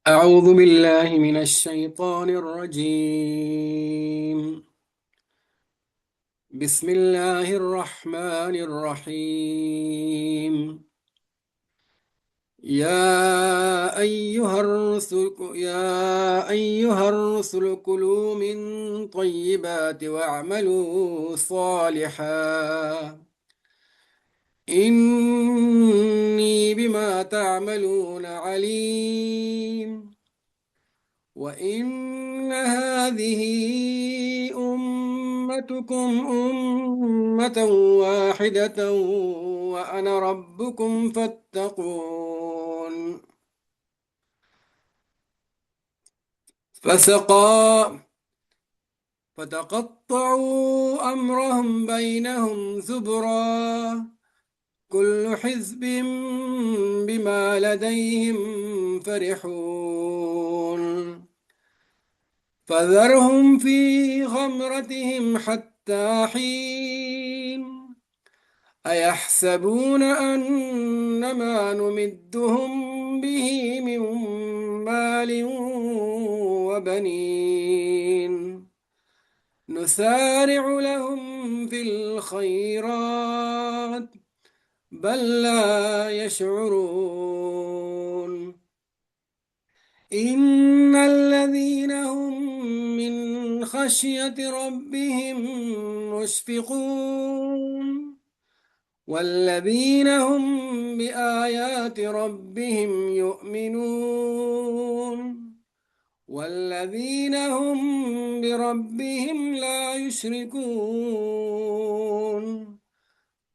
أعوذ بالله من الشيطان الرجيم. بسم الله الرحمن الرحيم. يا أيها الرسل كلوا من طيبات واعملوا صالحا إني بما تعملون عليم. وإن هذه أمتكم أمة واحدة وأنا ربكم فاتقون. فسقى فتقطعوا أمرهم بينهم زبرا كل حزب بما لديهم فرحون. فذرهم في غمرتهم حتى حين. أيحسبون أن ما نمدهم به من مال وبنين نسارع لهم في الخيرات بل لا يشعرون. إن الذين هم من خشية ربهم مشفقون والذين هم بآيات ربهم يؤمنون والذين هم بربهم لا يشركون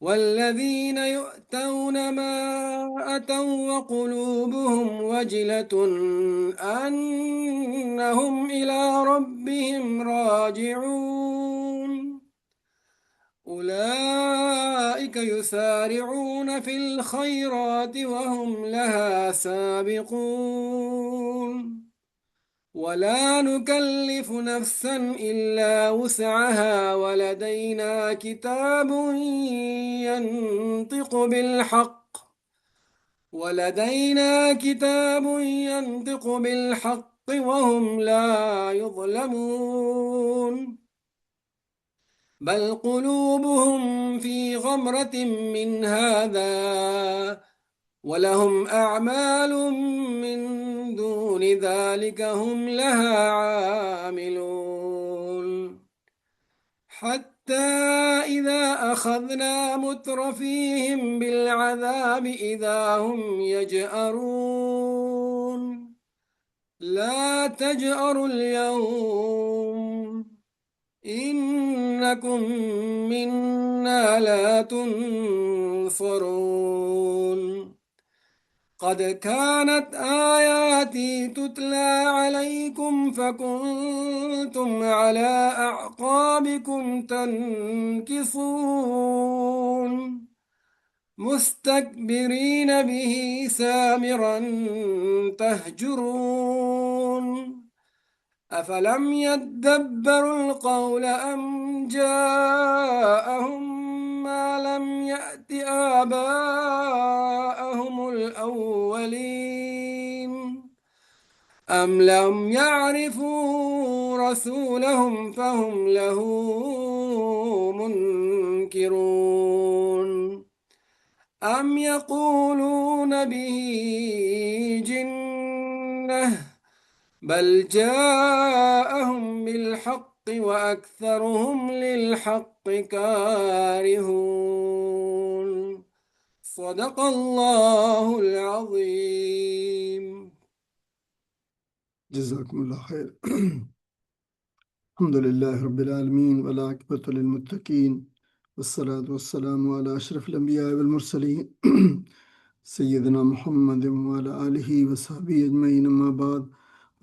والذين يؤتون ما أتوا وقلوبهم وجلة أنهم إلى ربهم راجعون أولئك يسارعون في الخيرات وهم لها سابقون ولا نكلف نفسا إلا وسعها ولدينا كتاب ينطق بالحق وهم لا يظلمون. بل قلوبهم في غمرة من هذا ولهم أعمال من دون ذلك هم لها عاملون. حتى إذا أخذنا مترفيهم بالعذاب إذا هم يجأرون لا تجأروا اليوم إنكم منا لا تنصرون. قد كانت آياتي تتلى عليكم فكنتم على أعقابكم تنكصون مستكبرين به سامرا تهجرون. أفلم يدبروا القول أم جاءهم ما لم يأت آباءهم الأولين أم لم يعرفوا رسولهم فهم له منكرون. أم يقولون به جنة بل جاءهم بالحق وأكثرهم للحق كارهون. صدق الله العظيم. جزاکم اللہ خیر. الحمد للہ رب العالمین والعاقبۃ للمتقین والصلاة والسلام علی اشرف الانبیاء والمرسلین سیدنا محمد وعلی آلہ وصحبہ اجمعین اما بعد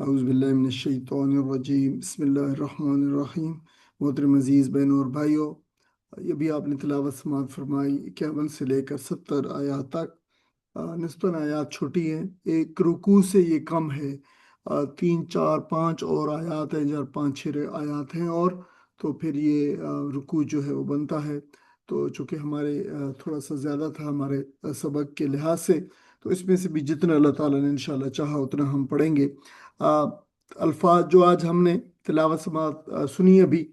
اعوذ باللہ من الشیطان الرجیم بسم اللہ الرحمن الرحیم. محترم عزیز بہنوں اور بھائیوں، یہ بھی آپ نے تلاوت سماعت فرمائی 51 سے لے کر 70 آیات تک. نسبتاً آیات چھوٹی ہیں، ایک رکوع سے یہ کم ہے. 3 4 5 اور آیات ہیں، 5 6 آیات ہیں، اور تو پھر یہ رکوع جو ہے وہ بنتا ہے. تو چونکہ ہمارے تھوڑا سا زیادہ تھا ہمارے سبق کے لحاظ سے، تو اس میں سے بھی جتنا اللہ تعالیٰ نے انشاءاللہ چاہا اتنا ہم پڑھیں گے۔ الفاظ جو آج ہم نے تلاوت سماعت سنی ابھی،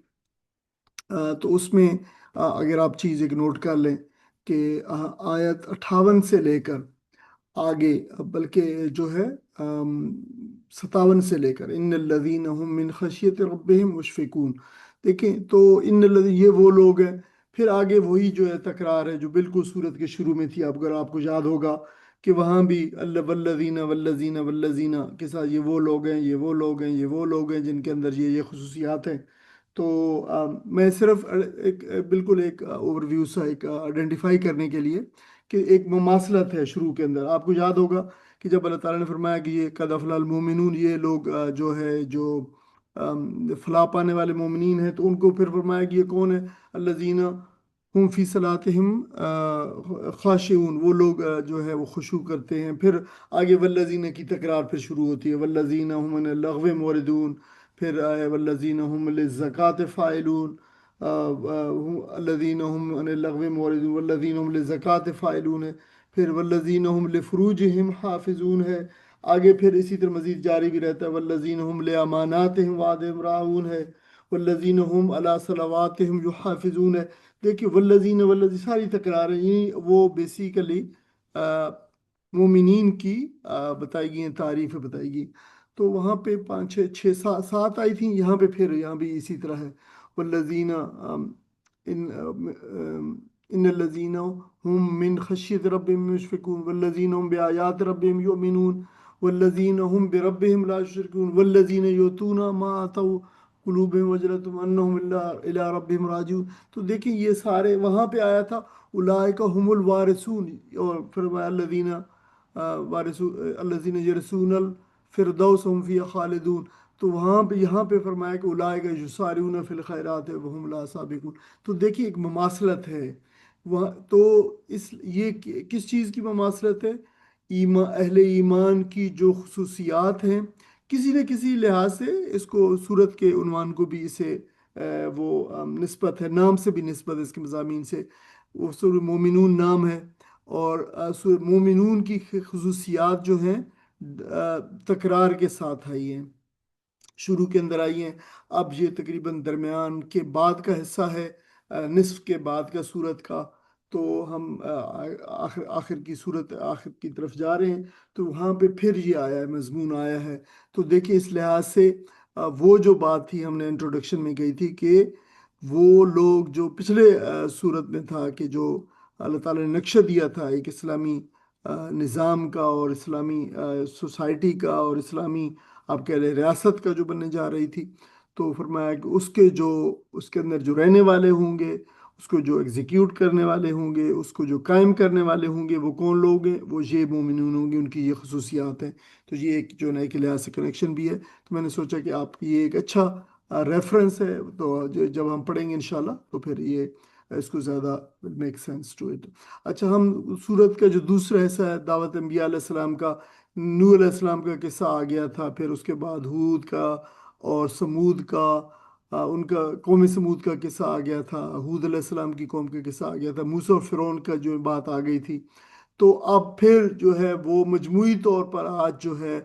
تو اس میں اگر آپ چیز ایک نوٹ کر لیں کہ آیت 58 سے لے کر آگے، بلکہ جو ہے 57 سے لے کر ان الذین هم من خشیت ربهم مشفقون، دیکھیں تو ان الذین یہ وہ لوگ ہیں، پھر آگے وہی جو ہے تکرار ہے جو بالکل سورت کے شروع میں تھی۔ اگر آپ کو یاد ہوگا کہ وہاں بھی اللہ والذین والذین والذین کے ساتھ یہ وہ لوگ ہیں، یہ وہ لوگ ہیں، یہ وہ لوگ ہیں جن کے اندر یہ خصوصیات ہیں۔ تو میں صرف بالکل ایک اوور ویو سا ایک آئیڈینٹیفائی کرنے کے لیے کہ ایک مماثلت ہے شروع کے اندر۔ آپ کو یاد ہوگا کہ جب اللہ تعالیٰ نے فرمایا کہ یہ قد افلح المومنون، یہ لوگ جو ہے جو فلاح پانے والے مومنین ہیں، تو ان کو پھر فرمایا کہ یہ کون ہے؟ الذین ہم فی صلاتہم خاشعون، وہ لوگ جو ہے وہ خشوع کرتے ہیں۔ پھر آگے والذین کی تکرار پھر شروع ہوتی ہے، والذین هم عن اللغو معرضون، پھر والذین هم للزکاة فاعلون، الذین هم عن اللغو معرضون والذین هم للزکاة فاعلون ہے، پھر والذین هم لفروجہم حافظون ہے، آگے پھر اسی طرح مزید جاری بھی رہتا ہے، والذین هم لاماناتہم وعدہم راعون ہے، والذین هم علی صلواتہم یحافظون ہے۔ دیکھیے والذین والذی ساری تکرار ہیں، یہ وہ بیسیکلی مومنین کی بتائی گئی ہیں، تعریفیں بتائی گئی۔ تو وہاں پہ 5 6 6 7 آئی تھیں، یہاں پہ پھر یہاں بھی اسی طرح ہے، والذین ان الذین هم من خشیت ربهم مشفقون والذین هم بآیات ربهم یؤمنون والذین هم بربهم لا یشرکون والذین یؤتون ما آتوا قلوبهم وجلۃ انہم الی ربهم راجعون۔ تو دیکھیں یہ سارے وہاں پہ آیا تھا اولئک هم الوارثون، اور فرمایا الذین الذین یرثون الفردوس هم فیہا خالدون۔ تو وہاں پہ یہاں پہ فرمایا کہ اولئک یسارعون فی الخیرات وہم لا سابقون۔ تو دیکھیے ایک مماثلت ہے وہاں۔ تو یہ کس چیز کی مماثلت ہے؟ اہل ایمان کی جو خصوصیات ہیں، کسی نہ کسی لحاظ سے اس کو سورت کے عنوان کو بھی اسے وہ نسبت ہے، نام سے بھی نسبت ہے اس کے مضامین سے۔ وہ سورہ مومنون نام ہے، اور مومنون کی خصوصیات جو ہیں تکرار کے ساتھ آئی ہیں، شروع کے اندر آئی ہیں۔ اب یہ تقریباً درمیان کے بعد کا حصہ ہے، نصف کے بعد کا سورت کا، تو ہم آخر کی سورت آخر کی طرف جا رہے ہیں، تو وہاں پہ پھر یہ آیا ہے، مضمون آیا ہے۔ تو دیکھیں اس لحاظ سے وہ جو بات تھی ہم نے انٹروڈکشن میں کہی تھی کہ وہ لوگ جو پچھلے سورت میں تھا کہ جو اللہ تعالیٰ نے نقشہ دیا تھا ایک اسلامی نظام کا اور اسلامی سوسائٹی کا اور اسلامی آپ کہہ رہے ریاست کا جو بننے جا رہی تھی، تو فرمایا کہ اس کے اندر جو رہنے والے ہوں گے، اس کو جو ایگزیکیوٹ کرنے والے ہوں گے، اس کو جو قائم کرنے والے ہوں گے، وہ کون لوگ ہیں؟ وہ یہ مومنون ہوں گے، ان کی یہ خصوصیات ہیں۔ تو یہ ایک جو نئے کے لحاظ سے کنیکشن بھی ہے، تو میں نے سوچا کہ آپ کی یہ ایک اچھا ریفرنس ہے، تو جب ہم پڑھیں گے انشاءاللہ تو پھر یہ اس کو زیادہ میک سینس ٹو اٹ۔ اچھا، ہم سورت کا جو دوسرا حصہ ہے دعوت انبیاء علیہ السلام کا، نوح علیہ السلام کا قصہ آ گیا تھا، پھر اس کے بعد ہود کا اور سمود کا، ان کا قوم سمود کا قصہ آ گیا تھا، ہود علیہ السلام کی قوم کا قصہ آ گیا تھا، موسیٰ اور فرعون کا جو بات آ گئی تھی۔ تو اب پھر جو ہے وہ مجموعی طور پر آج جو ہے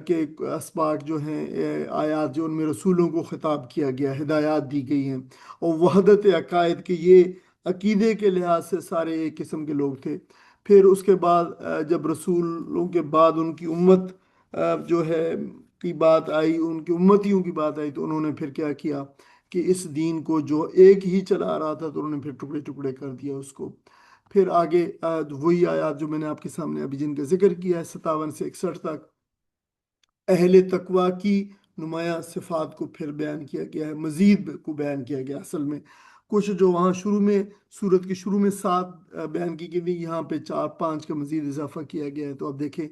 کہ اسباق جو ہیں آیات جو ان میں رسولوں کو خطاب کیا گیا، ہدایات دی گئی ہیں، اور وحدت عقائد کے یہ عقیدے کے لحاظ سے سارے ایک قسم کے لوگ تھے۔ پھر اس کے بعد جب رسولوں کے بعد ان کی امت جو ہے کی بات آئی، ان کی امتیوں کی بات آئی، تو انہوں نے پھر کیا کیا کہ اس دین کو جو ایک ہی چلا رہا تھا، تو انہوں نے پھر ٹکڑے ٹکڑے کر دیا اس کو۔ پھر آگے وہی آیات جو میں نے آپ کے سامنے ابھی جن کا ذکر کیا ہے 57 سے 61 تک، اہل تقوی کی نمایاں صفات کو پھر بیان کیا گیا ہے، مزید کو بیان کیا گیا۔ اصل میں کچھ جو وہاں شروع میں سورت کے شروع میں 7 بیان کی گئی تھی، یہاں پہ 4 5 کا مزید اضافہ کیا گیا ہے۔ تو اب دیکھیں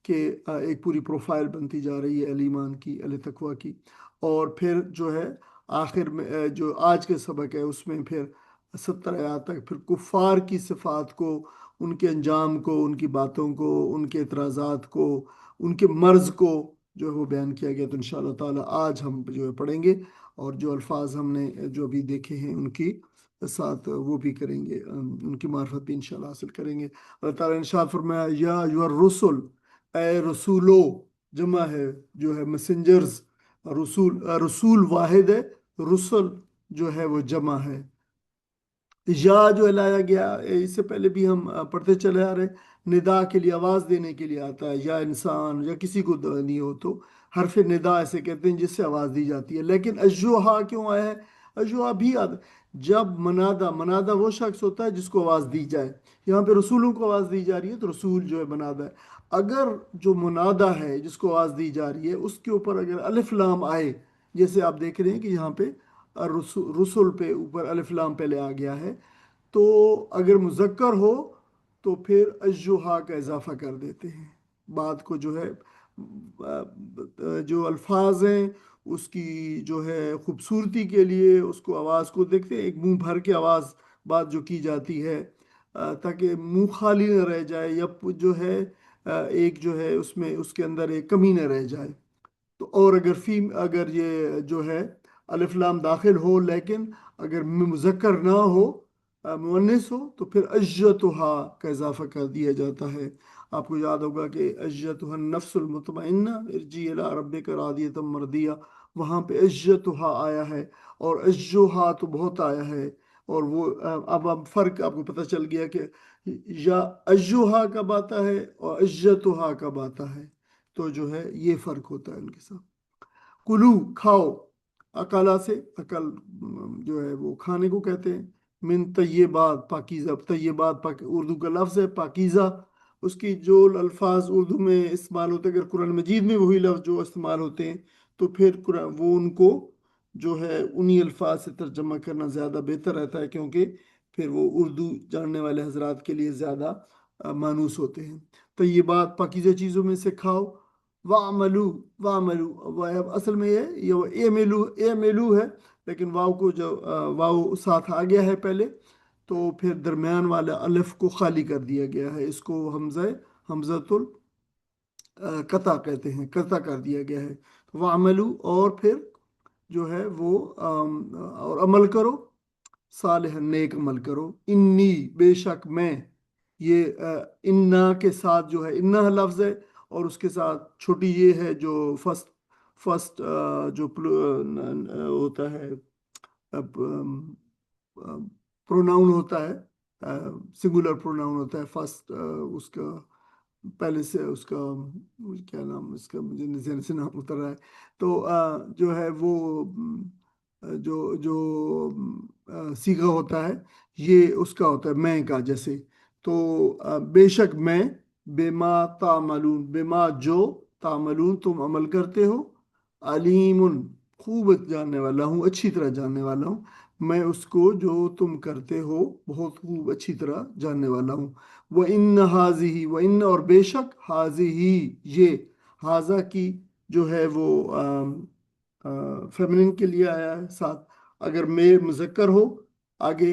کہ ایک پوری پروفائل بنتی جا رہی ہے اہل ایمان کی، اہل تقوی کی۔ اور پھر جو ہے آخر میں جو آج کے سبق ہے اس میں پھر 70 آیات تک پھر کفار کی صفات کو، ان کے انجام کو، ان کی باتوں کو، ان کے اعتراضات کو، ان کے مرض کو جو ہے وہ بیان کیا گیا۔ تو انشاءاللہ تعالی آج ہم جو ہے پڑھیں گے، اور جو الفاظ ہم نے جو ابھی دیکھے ہیں ان کی ساتھ وہ بھی کریں گے، ان کی معرفت بھی انشاءاللہ حاصل کریں گے۔ اللہ تعالیٰ نے ارشاد فرمایا یا ایھا الرسل، اے رسولو، جمع ہے جو ہے میسنجرز، رسول واحد ہے، رسل جو ہے وہ جمع ہے۔ یا جو لایا گیا اس سے پہلے بھی ہم پڑھتے چلے آ رہے، ندا کے لیے، آواز دینے کے لیے آتا ہے، یا انسان یا کسی کو نہیں ہو تو حرف ندا ایسے کہتے ہیں جس سے آواز دی جاتی ہے۔ لیکن اجوہا کیوں آیا ہے؟ اجوہا بھی جب منادہ وہ شخص ہوتا ہے جس کو آواز دی جائے، یہاں پہ رسولوں کو آواز دی جا رہی ہے تو رسول جو ہے منادہ ہے۔ اگر جو منادہ ہے جس کو آواز دی جا رہی ہے اس کے اوپر اگر الف لام آئے، جیسے آپ دیکھ رہے ہیں کہ یہاں پہ رسول پہ اوپر الف لام پہلے آ گیا ہے، تو اگر مذکر ہو تو پھر اجوہا کا اضافہ کر دیتے ہیں۔ بات کو جو ہے جو الفاظ ہیں اس کی جو ہے خوبصورتی کے لیے اس کو آواز کو دیکھتے ہیں، ایک منہ بھر کے آواز بات جو کی جاتی ہے تاکہ منہ خالی نہ رہ جائے، یا جو ہے ایک جو ہے اس میں اس کے اندر ایک کمی نہ رہ جائے۔ تو اور اگر یہ جو ہے الف لام داخل ہو لیکن اگر مذکر نہ ہو، مؤنث ہو، تو پھر اجتہا کا اضافہ کر دیا جاتا ہے۔ آپ کو یاد ہوگا کہ اجتہا النفس المطمئنہ ارجعی الی ربک راضیۃ مرضیہ، وہاں پہ اجتہا آیا ہے، اور اجوہا تو بہت آیا ہے۔ اور وہ اب فرق آپ کو پتہ چل گیا کہ یا اجوہا کب آتا ہے اور اجتہا کب آتا ہے، تو جو ہے یہ فرق ہوتا ہے ان کے ساتھ۔ کلو، کھاؤ، اکالا سے، عقل جو ہے وہ کھانے کو کہتے ہیں، من طیبات، پاکیزہ، طیبات اردو کا لفظ ہے، پاکیزہ اس کی جو الفاظ اردو میں استعمال ہوتے ہیں، اگر قرآن مجید میں وہی لفظ جو استعمال ہوتے ہیں تو پھر وہ ان کو جو ہے انہی الفاظ سے ترجمہ کرنا زیادہ بہتر رہتا ہے، کیونکہ پھر وہ اردو جاننے والے حضرات کے لیے زیادہ مانوس ہوتے ہیں۔ طیبات، پاکیزہ چیزوں میں سے کھاؤ، وَعْمَلُوا اصل میں یہ اعملوا ہے، لیکن واو کو جو واو ساتھ آ گیا ہے پہلے، تو پھر درمیان والا الف کو خالی کر دیا گیا ہے، اس کو حمزۃ القطع کہتے ہیں، قطع کر دیا گیا ہے۔ وَعْمَلُوا، اور پھر جو ہے وہ اور عمل کرو، صالح، نیک عمل کرو، انی، بے شک میں، یہ انا کے ساتھ جو ہے انا لفظ ہے، اور اس کے ساتھ چھوٹی یہ ہے جو فرسٹ جو ہوتا ہے پروناؤن ہوتا ہے، سنگولر پروناؤن ہوتا ہے فرسٹ، اس کا پہلے سے اس کا کیا نام، اس کا مجھے ذہن سے نام اتر رہا ہے، تو جو ہے وہ جو صیغہ ہوتا ہے یہ اس کا ہوتا ہے میں کا، جیسے تو بے شک میں، بما تعملون، بما جو، تعملون تم عمل کرتے ہو، علیم خوب جاننے والا ہوں، اچھی طرح جاننے والا ہوں، میں اس کو جو تم کرتے ہو بہت خوب اچھی طرح جاننے والا ہوں۔ وَإِنَّ هَذِهِ، وَإِنَّ، اور بے شک، هَذِهِ یہ، ہاذا کی جو ہے وہ فیمنن کے لیے آیا ہے ساتھ، اگر میں مذکر ہو آگے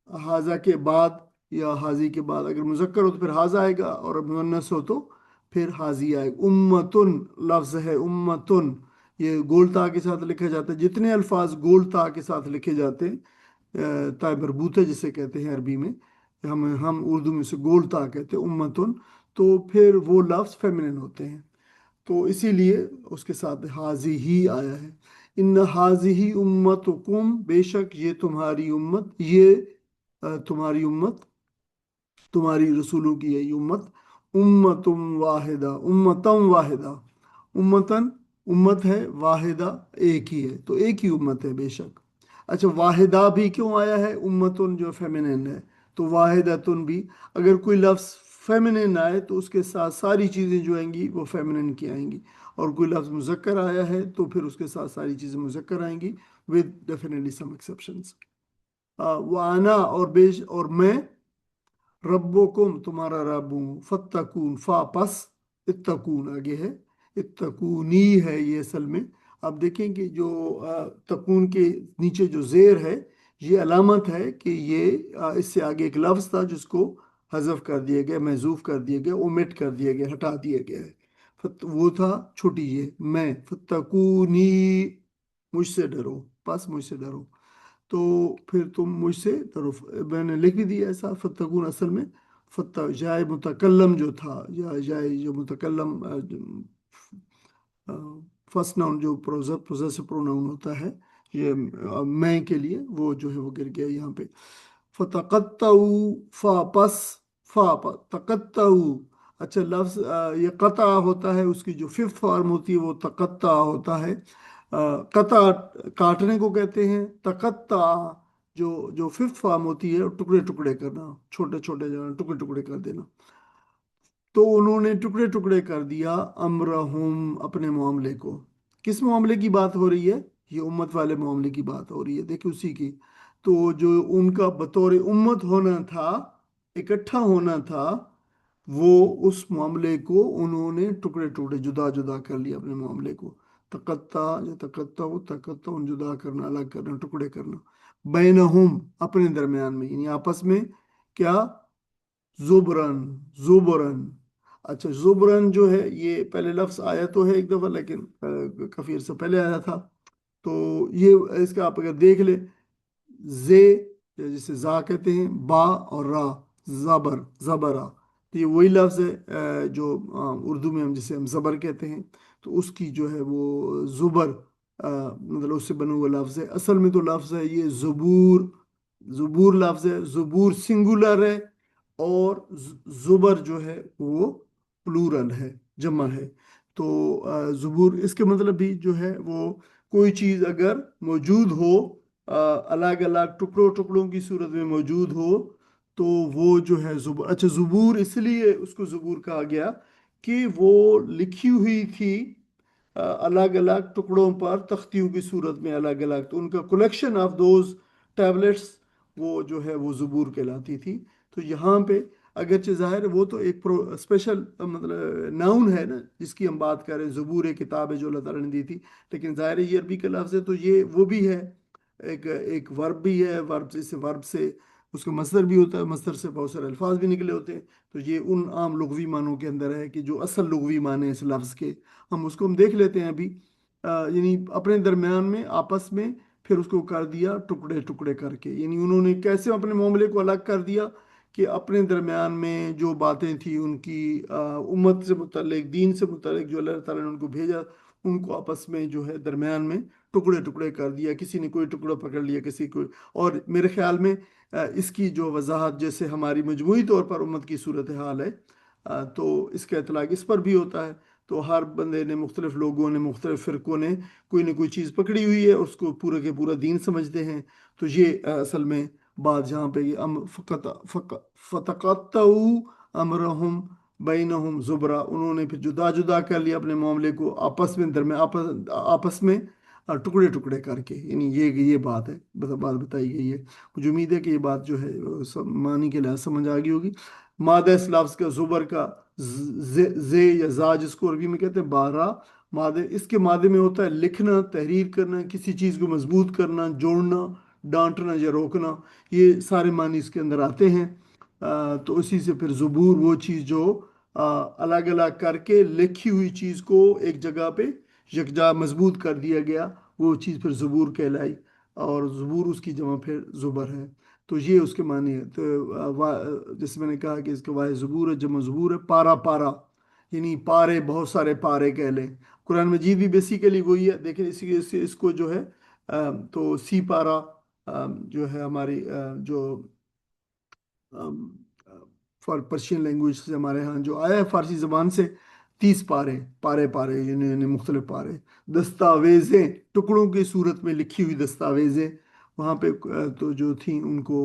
ہاذا کے بعد یا حاضی کے بعد اگر مذکر ہو تو پھر ہاذا آئے گا، اور مؤنث ہو تو پھر حاضی آئے گا۔ امتن لفظ ہے، امتن یہ گول تا کے ساتھ لکھا جاتا ہے، جتنے الفاظ گول تا کے ساتھ لکھے جاتے ہیں، تا مربوطہ جسے کہتے ہیں عربی میں، ہم اردو میں سے گول تا کہتے ہیں امتن، تو پھر وہ لفظ فیمنن ہوتے ہیں، تو اسی لیے اس کے ساتھ حاضی ہی آیا ہے۔ ان حاضی امتکم، بے شک یہ تمہاری امت، یہ تمہاری امت، تمہاری رسولوں کی یہی امت، امتم واحدہ، امتم واحدہ، امتن امت ہے، واحدہ ایک ہی ہے، تو ایک ہی امت ہے بے شک۔ اچھا، واحدہ بھی کیوں آیا ہے؟ امتن جو فیمنن ہے، تو واحدتن بھی، اگر کوئی لفظ فیمنن آئے تو اس کے ساتھ ساری چیزیں جو آئیں گی وہ فیمنن کی آئیں گی، اور کوئی لفظ مذکر آیا ہے تو پھر اس کے ساتھ ساری چیزیں مذکر آئیں گی with definitely some exceptions۔ وَأَنَا، اور میں، ربکم تمہارا رب ہوں، فتقون، فا پس اتقون آگے ہے، اتقونی ہے یہ اصل میں، آپ دیکھیں کہ جو تقون کے نیچے جو زیر ہے یہ علامت ہے کہ یہ اس سے آگے ایک لفظ تھا جس کو حذف کر دیا گیا، محذوف کر دیا گیا، اومٹ کر دیا گیا، ہٹا دیا گیا ہے، وہ تھا چھوٹی یہ میں، فتقونی، مجھ سے ڈرو، بس مجھ سے ڈرو۔ تو پھر تم مجھ سے طرف، میں نے لکھ بھی دیا ایسا فتقون، اصل میں فتح جائے متکلم جو تھا، یا جائے جو متکلم فرسٹ ناؤن جو پروزیسو پروناؤن ہوتا ہے یہ میں کے لیے، وہ جو ہے وہ گر گیا یہاں پہ. فتقطعو، فا پس، تقطعو. اچھا لفظ یہ قطع ہوتا ہے، اس کی جو ففتھ فارم ہوتی ہے وہ تقطع ہوتا ہے. قطع کاٹنے کو کہتے ہیں. تقطع جو ففتھ فارم ہوتی ہے ٹکڑے ٹکڑے کرنا، چھوٹے چھوٹے ٹکڑے ٹکڑے کر دینا. تو انہوں نے ٹکڑے ٹکڑے کر دیا امرہم، اپنے معاملے کو. کس معاملے کی بات ہو رہی ہے؟ یہ امت والے معاملے کی بات ہو رہی ہے، دیکھیں اسی کی. تو جو ان کا بطور امت ہونا تھا، اکٹھا ہونا تھا، وہ اس معاملے کو انہوں نے ٹکڑے ٹکڑے جدا جدا کر لیا اپنے معاملے کو. تقطع یا تقطع جدا کرنا، الگ کرنا، ٹکڑے کرنا. بینہم، اپنے درمیان میں، یعنی آپس میں. کیا؟ زبرن، زبرن. اچھا زبرن جو ہے یہ پہلے لفظ آیا تو ہے ایک دفعہ، لیکن کافی عرصہ پہلے آیا تھا. تو یہ اس کا آپ اگر دیکھ لیں، زے جسے زا کہتے ہیں، با اور را، زبر، زبرا. تو یہ وہی لفظ ہے جو اردو میں ہم جسے ہم زبر کہتے ہیں. تو اس کی جو ہے وہ زبر، مطلب اس سے بنا ہوا لفظ ہے. اصل میں تو لفظ ہے یہ زبور. زبور لفظ ہے، زبور سنگولر ہے، اور زبر جو ہے وہ پلورل ہے، جمع ہے. تو زبور اس کے مطلب بھی جو ہے وہ کوئی چیز اگر موجود ہو، الگ الگ ٹکڑوں ٹکڑوں کی صورت میں موجود ہو، تو وہ جو ہے زبور. اچھا زبور اس لیے اس کو زبور کہا گیا کہ وہ لکھی ہوئی تھی الگ الگ ٹکڑوں پر، تختیوں کی صورت میں الگ الگ. تو ان کا کلیکشن آف دوز ٹیبلٹس وہ جو ہے وہ زبور کہلاتی تھی. تو یہاں پہ اگرچہ ظاہر ہے وہ تو ایک اسپیشل مطلب ناؤن ہے نا جس کی ہم بات کر رہے ہیں، زبور ایک کتاب ہے جو اللہ تعالیٰ نے دی تھی. لیکن ظاہر ہے یہ عربی کا لفظ ہے تو یہ وہ بھی ہے، ایک ورب بھی ہے. ورب سے اس کا مصدر بھی ہوتا ہے، مصدر سے بہت سارے الفاظ بھی نکلے ہوتے ہیں. تو یہ ان عام لغوی معنوں کے اندر ہے کہ جو اصل لغوی معنی ہے اس لفظ کے، ہم اس کو ہم دیکھ لیتے ہیں ابھی. یعنی اپنے درمیان میں، آپس میں، پھر اس کو کر دیا ٹکڑے ٹکڑے کر کے. یعنی انہوں نے کیسے اپنے معاملے کو الگ کر دیا کہ اپنے درمیان میں جو باتیں تھیں ان کی امت سے متعلق، دین سے متعلق جو اللہ تعالیٰ نے ان کو بھیجا، ان کو آپس میں جو ہے درمیان میں ٹکڑے ٹکڑے کر دیا. کسی نے کوئی ٹکڑا پکڑ لیا، کسی کو. اور میرے خیال میں اس کی جو وضاحت جیسے ہماری مجموعی طور پر امت کی صورتحال ہے، تو اس کا اطلاق اس پر بھی ہوتا ہے. تو ہر بندے نے، مختلف لوگوں نے، مختلف فرقوں نے کوئی نہ کوئی چیز پکڑی ہوئی ہے، اس کو پورا کے پورا دین سمجھتے ہیں. تو یہ اصل میں بات جہاں پہ فتقطعوا امرہم بینہم زبرا، انہوں نے پھر جدا جدا کر لیا اپنے معاملے کو آپس میں، آپس میں ٹکڑے ٹکڑے کر کے. یعنی یہ بات ہے، بات بتائی گئی ہے. مجھے امید ہے کہ یہ بات جو ہے معنی کے لحاظ سمجھ آ گئی ہوگی. مادہ اس لفظ کا زبر کا زے یا زا جس کو عربی میں کہتے ہیں، بارہ مادہ. اس کے مادے میں ہوتا ہے لکھنا، تحریر کرنا، کسی چیز کو مضبوط کرنا، جوڑنا، ڈانٹنا یا روکنا. یہ سارے معنی اس کے اندر آتے ہیں. تو اسی سے پھر زبور وہ چیز جو الگ الگ کر کے لکھی ہوئی چیز کو ایک جگہ پہ یکجا مضبوط کر دیا گیا، وہ چیز پھر زبور کہلائی. اور زبور اس کی جمع پھر زبر ہے. تو یہ اس کے معنی ہے. تو جیسے میں نے کہا کہ اس کے واحد زبور ہے، جمع زبور ہے. پارا پارا یعنی پارے، بہت سارے پارے کہہ لیں. قرآن مجید بھی بیسیکلی وہی ہے. دیکھیں اس کو جو ہے تو سی پارا جو ہے ہماری جو پرشین لینگویج سے ہمارے ہاں جو آیا ہے فارسی زبان سے، 30 پارے، پارے یعنی مختلف پارے. دستاویزیں، ٹکڑوں کی صورت میں لکھی ہوئی دستاویزیں وہاں پہ تو جو تھیں ان کو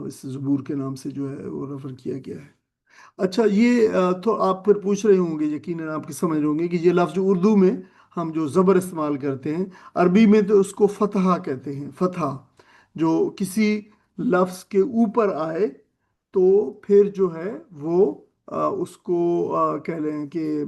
اس زبور کے نام سے جو ہے وہ ریفر کیا گیا ہے. اچھا یہ تو آپ پھر پوچھ رہے ہوں گے، یقیناً آپ کی سمجھ رہے ہوں گے کہ یہ لفظ جو اردو میں ہم جو زبر استعمال کرتے ہیں، عربی میں تو اس کو فتحہ کہتے ہیں. فتحہ جو کسی لفظ کے اوپر آئے تو پھر جو ہے وہ اس کو کہہ لیں کہ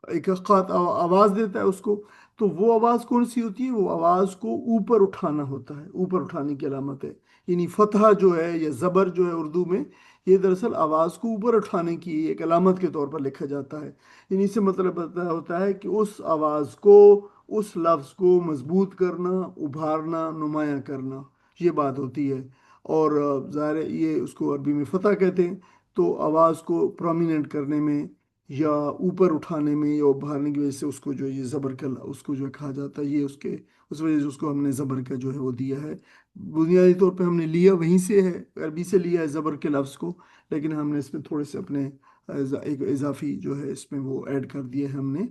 ایک آواز دیتا ہے اس کو. تو وہ آواز کون سی ہوتی ہے؟ وہ آواز کو اوپر اٹھانا ہوتا ہے، اوپر اٹھانے کی علامت ہے. یعنی فتحہ جو ہے یا زبر جو ہے اردو میں، یہ دراصل آواز کو اوپر اٹھانے کی ایک علامت کے طور پر لکھا جاتا ہے. یعنی اس سے مطلب ہوتا ہے کہ اس آواز کو، اس لفظ کو مضبوط کرنا، ابھارنا، نمایاں کرنا. یہ بات ہوتی ہے۔ اور ظاہر ہے یہ اس کو عربی میں فتح کہتے ہیں، تو آواز کو پرومیننٹ کرنے میں یا اوپر اٹھانے میں یا ابھارنے کی وجہ سے اس کو جو یہ زبر کا اس کو جو کہا جاتا ہے، یہ اس وجہ سے اس کو ہم نے زبر کا جو ہے وہ دیا ہے۔ بنیادی طور پہ ہم نے لیا وہیں سے ہے، عربی سے لیا ہے زبر کے لفظ کو، لیکن ہم نے اس میں تھوڑے سے اپنے ایک اضافی جو ہے اس میں وہ ایڈ کر دیے ہیں ہم نے۔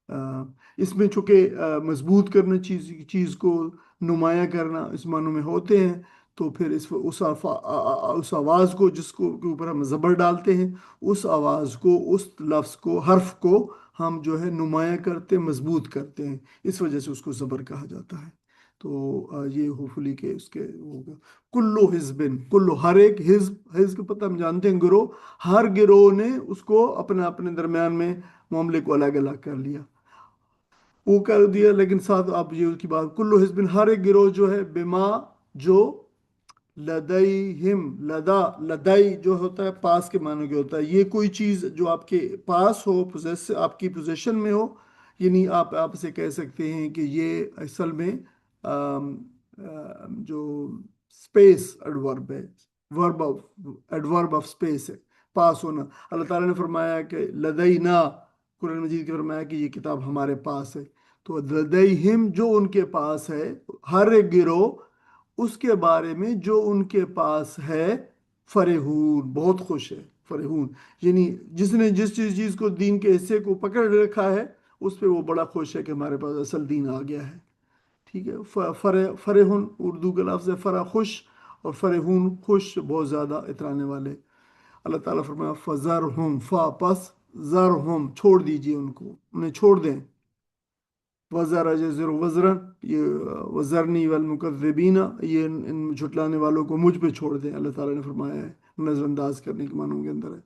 آ، اس میں چونکہ مضبوط کرنا چیز کو نمایاں کرنا اس معنوں میں ہوتے ہیں، تو پھر اس آواز کو جس کو کے اوپر ہم زبر ڈالتے ہیں، اس آواز کو، اس لفظ کو، حرف کو ہم جو ہے نمایاں کرتے، مضبوط کرتے ہیں، اس وجہ سے اس کو زبر کہا جاتا ہے۔ تو یہ ہوپ فلی کہ اس کے ہوگا کلو حزبن، کلو ہر ایک حزب، حزب کا پتہ ہم جانتے ہیں گروہ، ہر گروہ نے اس کو اپنے اپنے درمیان میں معاملے کو الگ الگ کر لیا، وہ کر دیا، لیکن ساتھ آپ یہ کی بات، کلو حزبن ہر ایک گروہ جو ہے، بما جو، لدیہم، لدائی جو ہوتا ہے پاس کے معنی کے ہوتا ہے، یہ کوئی چیز جو آپ کے پاس ہو، آپ کی پوزیشن میں ہو، یعنی آپ اسے کہہ سکتے ہیں کہ یہ اصل میں جو اسپیس ایڈورب ہے، ایڈورب آف اسپیس ہے، پاس ہونا۔ اللہ تعالیٰ نے فرمایا کہ لدینا، قرآن مجید کے فرمایا کہ یہ کتاب ہمارے پاس ہے، تو لدیہم جو ان کے پاس ہے، ہر ایک گروہ اس کے بارے میں جو ان کے پاس ہے، فرحون بہت خوش ہے، فرحون یعنی جس نے جس چیز کو دین کے حصے کو پکڑ رکھا ہے، اس پہ وہ بڑا خوش ہے کہ ہمارے پاس اصل دین آ گیا ہے۔ ٹھیک ہے، فرحون اردو کا لفظ ہے، فرح خوش، اور فرحون خوش بہت زیادہ اترانے والے۔ اللہ تعالیٰ فرمایا فذرہم، پس ذرہم چھوڑ دیجئے ان کو، انہیں چھوڑ دیں، وزر اجزر وزرن، یہ وزرنی والمکذبین، یہ ان جھٹلانے والوں کو مجھ پہ چھوڑ دیں، اللہ تعالیٰ نے فرمایا ہے، نظر انداز کرنے کے معنوں کے اندر ہے،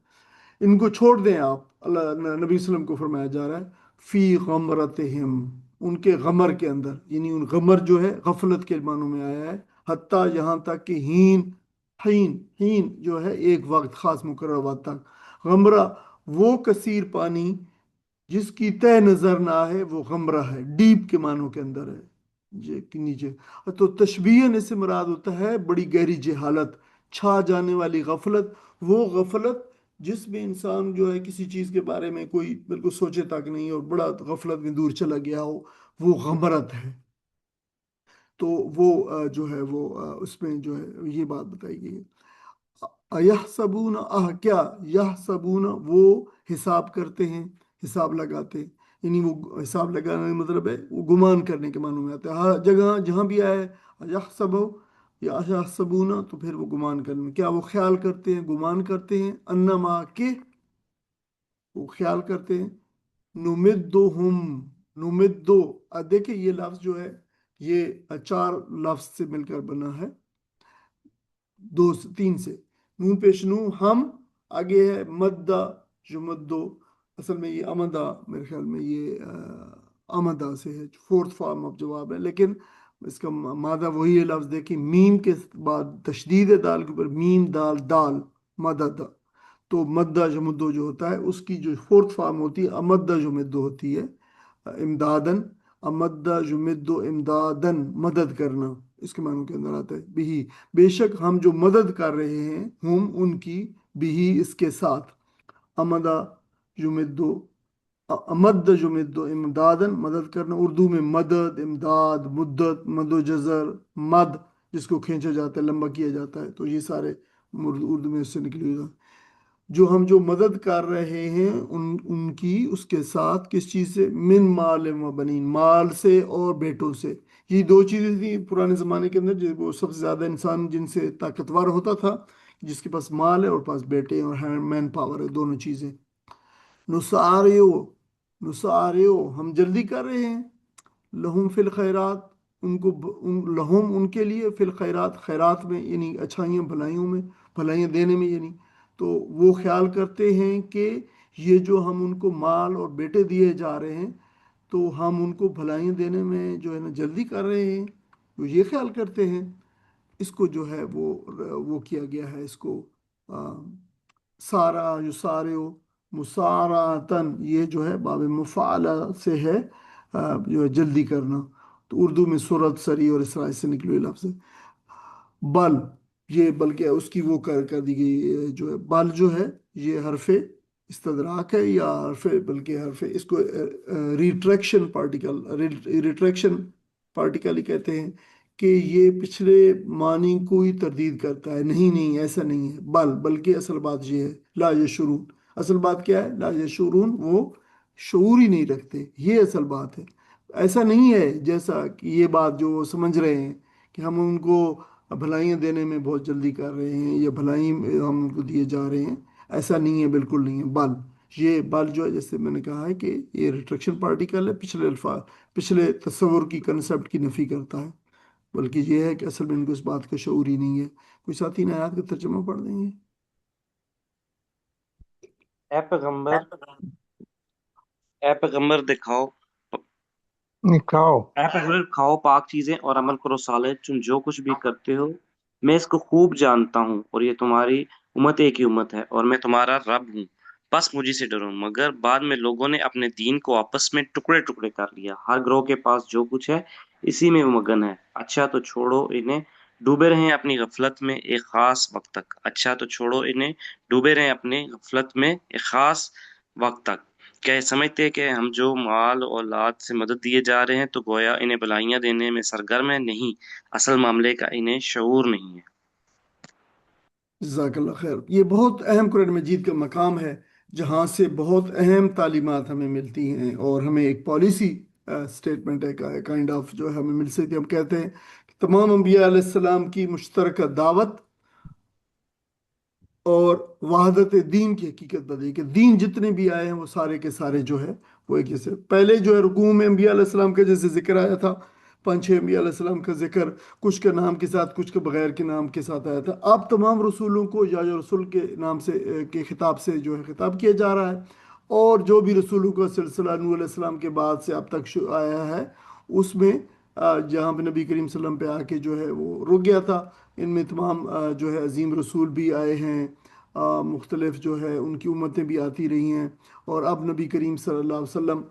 ان کو چھوڑ دیں آپ، اللہ نبی صلی اللہ علیہ وسلم کو فرمایا جا رہا ہے، فی غمرتہم، ان کے غمر کے اندر، یعنی ان غمر جو ہے غفلت کے معنوں میں آیا ہے، حتیٰ یہاں تک کہ ہین جو ہے ایک وقت خاص مقرر وقت تک، غمرہ وہ کثیر پانی جس کی تہ نظر نہ آئے، وہ غمرہ ہے، ڈیپ کے معنوں کے اندر ہے، جی کہ نیچے، تو تشبیہاً اس سے مراد ہوتا ہے بڑی گہری جہالت، چھا جانے والی غفلت، وہ غفلت جس میں انسان جو ہے کسی چیز کے بارے میں کوئی بالکل سوچے تک نہیں اور بڑا غفلت میں دور چلا گیا ہو، وہ غمرت ہے۔ تو وہ جو ہے وہ اس میں جو ہے یہ بات بتائی گئی ہے۔ یحسبون، کیا، یحسبون وہ حساب کرتے ہیں، حساب لگاتے ہیں، یعنی وہ حساب لگانے کا مطلب ہے وہ گمان کرنے کے معنوں میں آتا ہے، ہر جگہ جہاں بھی آئے یحسب یا یحسبون، تو پھر وہ گمان کرنے، کیا وہ خیال کرتے ہیں، گمان کرتے ہیں، انما کہ وہ خیال کرتے ہیں، نمدہم، نمدو، دیکھیں یہ لفظ جو ہے یہ چار لفظ سے مل کر بنا ہے، دو سے تین سے، نون پیش نو، ہم، آگے ہے مدہ جو مدو، اصل میں یہ امدہ، میرے خیال میں یہ امدہ سے ہے، فورتھ فارم آف جواب ہے، لیکن اس کا مادہ وہی ہے، لفظ دیکھیں میم کے بعد تشدید ہے دال کے اوپر، میم دال دال، مدد، تو مدہ جو مدو جو ہوتا ہے اس کی جو فورتھ فارم ہوتی ہے امدہ جو مدو ہوتی ہے، امدادن، امدہ جو مدو امدادن، مدد کرنا، اس کے معنی کے اندر آتا ہے، بھی بے شک ہم جو مدد کر رہے ہیں، ہم ان کی، بھی اس کے ساتھ، امدہ یمدو، امد یمدو امدادن، مدد کرنا، اردو میں مدد، امداد، مدت، مد و جزر، مد جس کو کھینچا جاتا ہے، لمبا کیا جاتا ہے، تو یہ سارے اردو میں اس سے نکلی ہوئی، جو ہم جو مدد کر رہے ہیں ان کی، اس کے ساتھ، کس چیز سے، من مال و بنین، مال سے اور بیٹوں سے، یہ دو چیزیں تھیں پرانے زمانے کے اندر، جو وہ سب سے زیادہ انسان جن سے طاقتور ہوتا تھا، جس کے پاس مال ہے اور پاس بیٹے اور مین پاور ہے، دونوں چیزیں، نساریو، نساریو ہم جلدی کر رہے ہیں، لہم فی الخیرات، ان کو، لہم ان کے لیے، فی الخیرات خیرات میں، یعنی اچھائیاں بھلائیوں میں، بھلائیاں دینے میں، یعنی تو وہ خیال کرتے ہیں کہ یہ جو ہم ان کو مال اور بیٹے دیے جا رہے ہیں، تو ہم ان کو بھلائیاں دینے میں جو ہے نا جلدی کر رہے ہیں، وہ یہ خیال کرتے ہیں، اس کو جو ہے وہ کیا گیا ہے، اس کو سارا جو سارے ہو، مساراتن، یہ جو ہے باب مفعلہ سے ہے، جو ہے جلدی کرنا، تو اردو میں سرعت، سری اور اسراء سے نکلے ہوئے لفظ ہے، بل، یہ بلکہ اس کی وہ کر دی گئی جو ہے بل جو ہے یہ حرف استدراک ہے، یا حرف بلکہ حرف اس کو ریٹریکشن پارٹیکل، ریٹریکشن پارٹیکل ہی کہتے ہیں، کہ یہ پچھلے معنی کو ہی تردید کرتا ہے۔ نہیں نہیں، ایسا نہیں ہے، بلکہ اصل بات یہ ہے لا یشعرون۔ اصل بات کیا ہے؟ لا یشعرون، وہ شعور ہی نہیں رکھتے، یہ اصل بات ہے۔ ایسا نہیں ہے جیسا کہ یہ بات جو وہ سمجھ رہے ہیں کہ ہم ان کو بھلائیاں دینے میں بہت جلدی کر رہے ہیں، یا بھلائی ہم ان کو دیے جا رہے ہیں، ایسا نہیں ہے، بالکل نہیں ہے۔ یہ بل جو ہے، جیسے میں نے کہا ہے کہ یہ ریٹریکشن پارٹیکل ہے، پچھلے الفاظ، پچھلے تصور کی کنسپٹ کی نفی کرتا ہے، بلکہ یہ ہے کہ اصل میں ان کو اس بات کا شعور ہی نہیں ہے۔ کوئی ساتھی نے آیات کا ترجمہ پڑھ دیں گے؟ اے پیغمبر اے پیغمبر دکھاؤ نکاؤ اے پیغمبر کھاؤ پاک چیزیں اور عمل کرو صالح، تم جو کچھ بھی کرتے ہو میں اس کو خوب جانتا ہوں، اور یہ تمہاری امت ایک ہی امت ہے اور میں تمہارا رب ہوں، بس مجھے سے ڈرو۔ مگر بعد میں لوگوں نے اپنے دین کو آپس میں ٹکڑے ٹکڑے کر لیا، ہر گروہ کے پاس جو کچھ ہے اسی میں وہ مگن ہے۔ اچھا تو چھوڑو انہیں ڈوبے رہیں اپنی غفلت میں ایک خاص وقت تک، اچھا تو چھوڑو انہیں ڈوبے رہیں اپنی غفلت میں ایک خاص وقت تک۔ کیا یہ سمجھتے ہیں کہ ہم جو مال اور اولاد سے مدد دیے جا رہے ہیں تو گویا انہیں بلائیاں دینے میں سرگرم ہے؟ نہیں، اصل معاملے کا انہیں شعور نہیں ہے۔ جزاک اللہ خیر۔ یہ بہت اہم قرآن مجید کا مقام ہے، جہاں سے بہت اہم تعلیمات ہمیں ملتی ہیں، اور ہمیں ایک پالیسی سٹیٹمنٹ ہے، کائنڈ آف جو ہے ہمیں مل سکتی ہے۔ ہم کہتے ہیں کہ تمام انبیاء علیہ السلام کی مشترکہ دعوت اور وحدت دین کی حقیقت بتائی، کہ دین جتنے بھی آئے ہیں وہ سارے کے سارے جو ہے وہ ایک جیسے۔ پہلے جو ہے رکوع میں انبیاء علیہ السلام کا جیسے ذکر آیا تھا، پانچ چھ انبیاء علیہ السلام کا ذکر، کچھ کے نام کے ساتھ کچھ کے بغیر کے نام کے ساتھ آیا تھا۔ اب تمام رسولوں کو یا جو رسول کے نام سے کے خطاب سے جو ہے خطاب کیا جا رہا ہے، اور جو بھی رسولوں کا سلسلہ نوح علیہ السلام کے بعد سے اب تک آیا ہے، اس میں جہاں پہ نبی کریم صلی اللہ علیہ وسلم پہ آ کے جو ہے وہ رک گیا تھا، ان میں تمام جو ہے عظیم رسول بھی آئے ہیں، مختلف جو ہے ان کی امتیں بھی آتی رہی ہیں، اور اب نبی کریم صلی اللہ علیہ وسلم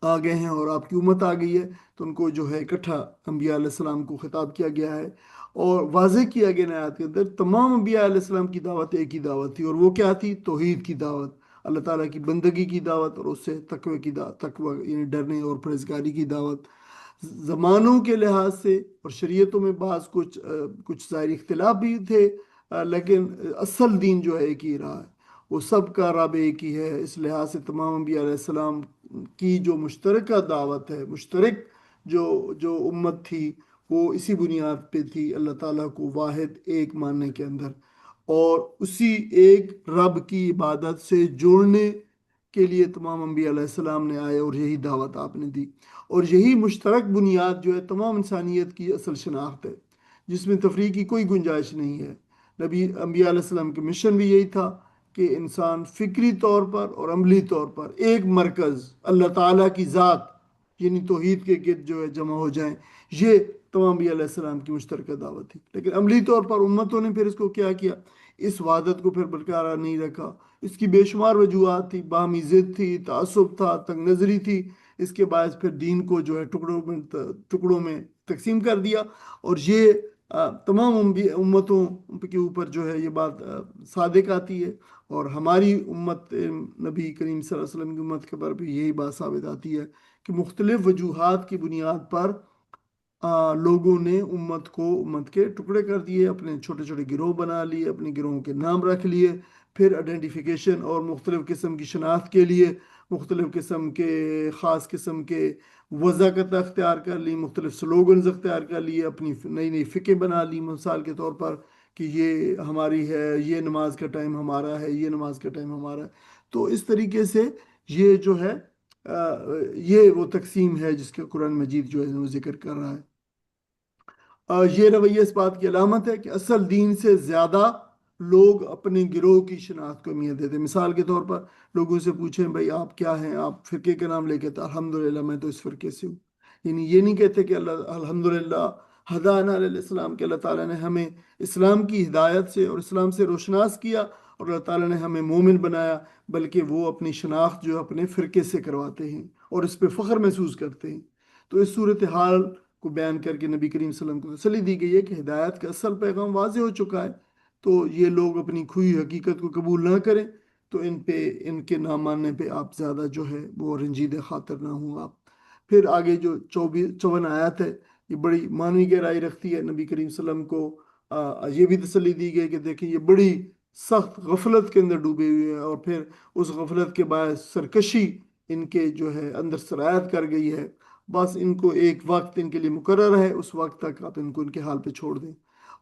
آ گئے ہیں اور آپ کی امت آ گئی ہے، تو ان کو جو ہے اکٹھا انبیاء علیہ السلام کو خطاب کیا گیا ہے، اور واضح کیا گیا آیات کے اندر تمام انبیاء علیہ السلام کی دعوت ایک ہی دعوت تھی، اور وہ کیا تھی؟ توحید کی دعوت، اللہ تعالیٰ کی بندگی کی دعوت، اور اس سے تقوی کی دعوت، تقوی یعنی ڈرنے اور پرہیزگاری کی دعوت۔ زمانوں کے لحاظ سے اور شریعتوں میں بعض کچھ ظاہری اختلاف بھی تھے، لیکن اصل دین جو ہے ایک ہی رہا ہے، وہ سب کا رب ایک ہی ہے۔ اس لحاظ سے تمام انبیاء علیہ السلام کی جو مشترکہ دعوت ہے، مشترک جو امت تھی، وہ اسی بنیاد پہ تھی، اللہ تعالیٰ کو واحد ایک ماننے کے اندر، اور اسی ایک رب کی عبادت سے جوڑنے کے لیے تمام انبیاء علیہ السلام نے آئے، اور یہی دعوت آپ نے دی، اور یہی مشترک بنیاد جو ہے تمام انسانیت کی اصل شناخت ہے، جس میں تفریح کی کوئی گنجائش نہیں ہے۔ انبیاء علیہ السلام کے مشن بھی یہی تھا کہ انسان فکری طور پر اور عملی طور پر ایک مرکز اللہ تعالیٰ کی ذات یعنی توحید کے گرد جو ہے جمع ہو جائیں۔ یہ تمام انبیاء علیہ السلام کی مشترکہ دعوت تھی، لیکن عملی طور پر امتوں نے پھر اس کو کیا کیا؟ اس وحدت کو پھر برقرار نہیں رکھا۔ اس کی بے شمار وجوہات تھی، باہمی ضد تھی، تعصب تھا، تنگ نظری تھی، اس کے باعث پھر دین کو جو ہے ٹکڑوں میں تقسیم کر دیا، اور یہ تمام امتوں کے اوپر جو ہے یہ بات صادق آتی ہے، اور ہماری امت نبی کریم صلی اللہ علیہ وسلم کی امت کے پر بھی یہی بات ثابت آتی ہے کہ مختلف وجوہات کی بنیاد پر لوگوں نے امت کے ٹکڑے کر دیے، اپنے چھوٹے چھوٹے گروہ بنا لیے، اپنے گروہوں کے نام رکھ لیے، پھر آئیڈینٹیفیکیشن اور مختلف قسم کی شناخت کے لیے مختلف قسم کے خاص قسم کے وضاحت اختیار کر لی، مختلف سلوگنز اختیار کر لیے، اپنی نئی نئی فقہ بنا لی، مثال کے طور پر کہ یہ ہماری ہے، یہ نماز کا ٹائم ہمارا ہے، یہ نماز کا ٹائم ہمارا ہے۔ تو اس طریقے سے یہ جو ہے یہ وہ تقسیم ہے جس کا قرآن مجید جو ہے وہ ذکر کر رہا ہے۔ یہ رویہ اس بات کی علامت ہے کہ اصل دین سے زیادہ لوگ اپنے گروہ کی شناخت کو اہمیت دیتے ہیں۔ مثال کے طور پر لوگوں سے پوچھیں بھائی آپ کیا ہیں، آپ فرقے کے نام لے کے تو الحمدللہ میں تو اس فرقے سے ہوں، یعنی یہ نہیں کہتے کہ اللہ الحمدللہ ہدانا الاسلام، کہ اللہ تعالیٰ نے ہمیں اسلام کی ہدایت سے اور اسلام سے روشناس کیا اور اللہ تعالیٰ نے ہمیں مومن بنایا، بلکہ وہ اپنی شناخت جو اپنے فرقے سے کرواتے ہیں اور اس پہ فخر محسوس کرتے ہیں۔ تو اس صورتحال کو بیان کر کے نبی کریم صلی اللہ علیہ وسلم کو تسلی دی گئی ہے کہ ہدایت کا اصل پیغام واضح ہو چکا ہے، تو یہ لوگ اپنی کھوئی حقیقت کو قبول نہ کریں تو ان کے نہ ماننے پہ آپ زیادہ جو ہے وہ رنجیدہ خاطر نہ ہوں آپ۔ پھر آگے جو 54 آیات ہے یہ بڑی معنوی گہرائی رکھتی ہے۔ نبی کریم صلی اللہ علیہ وسلم کو یہ بھی تسلی دی گئی کہ دیکھیں یہ بڑی سخت غفلت کے اندر ڈوبے ہوئے ہیں، اور پھر اس غفلت کے باعث سرکشی ان کے جو ہے اندر سرایت کر گئی ہے، بس ان کو ایک وقت ان کے لیے مقرر ہے، اس وقت تک آپ ان کو ان کے حال پہ چھوڑ دیں۔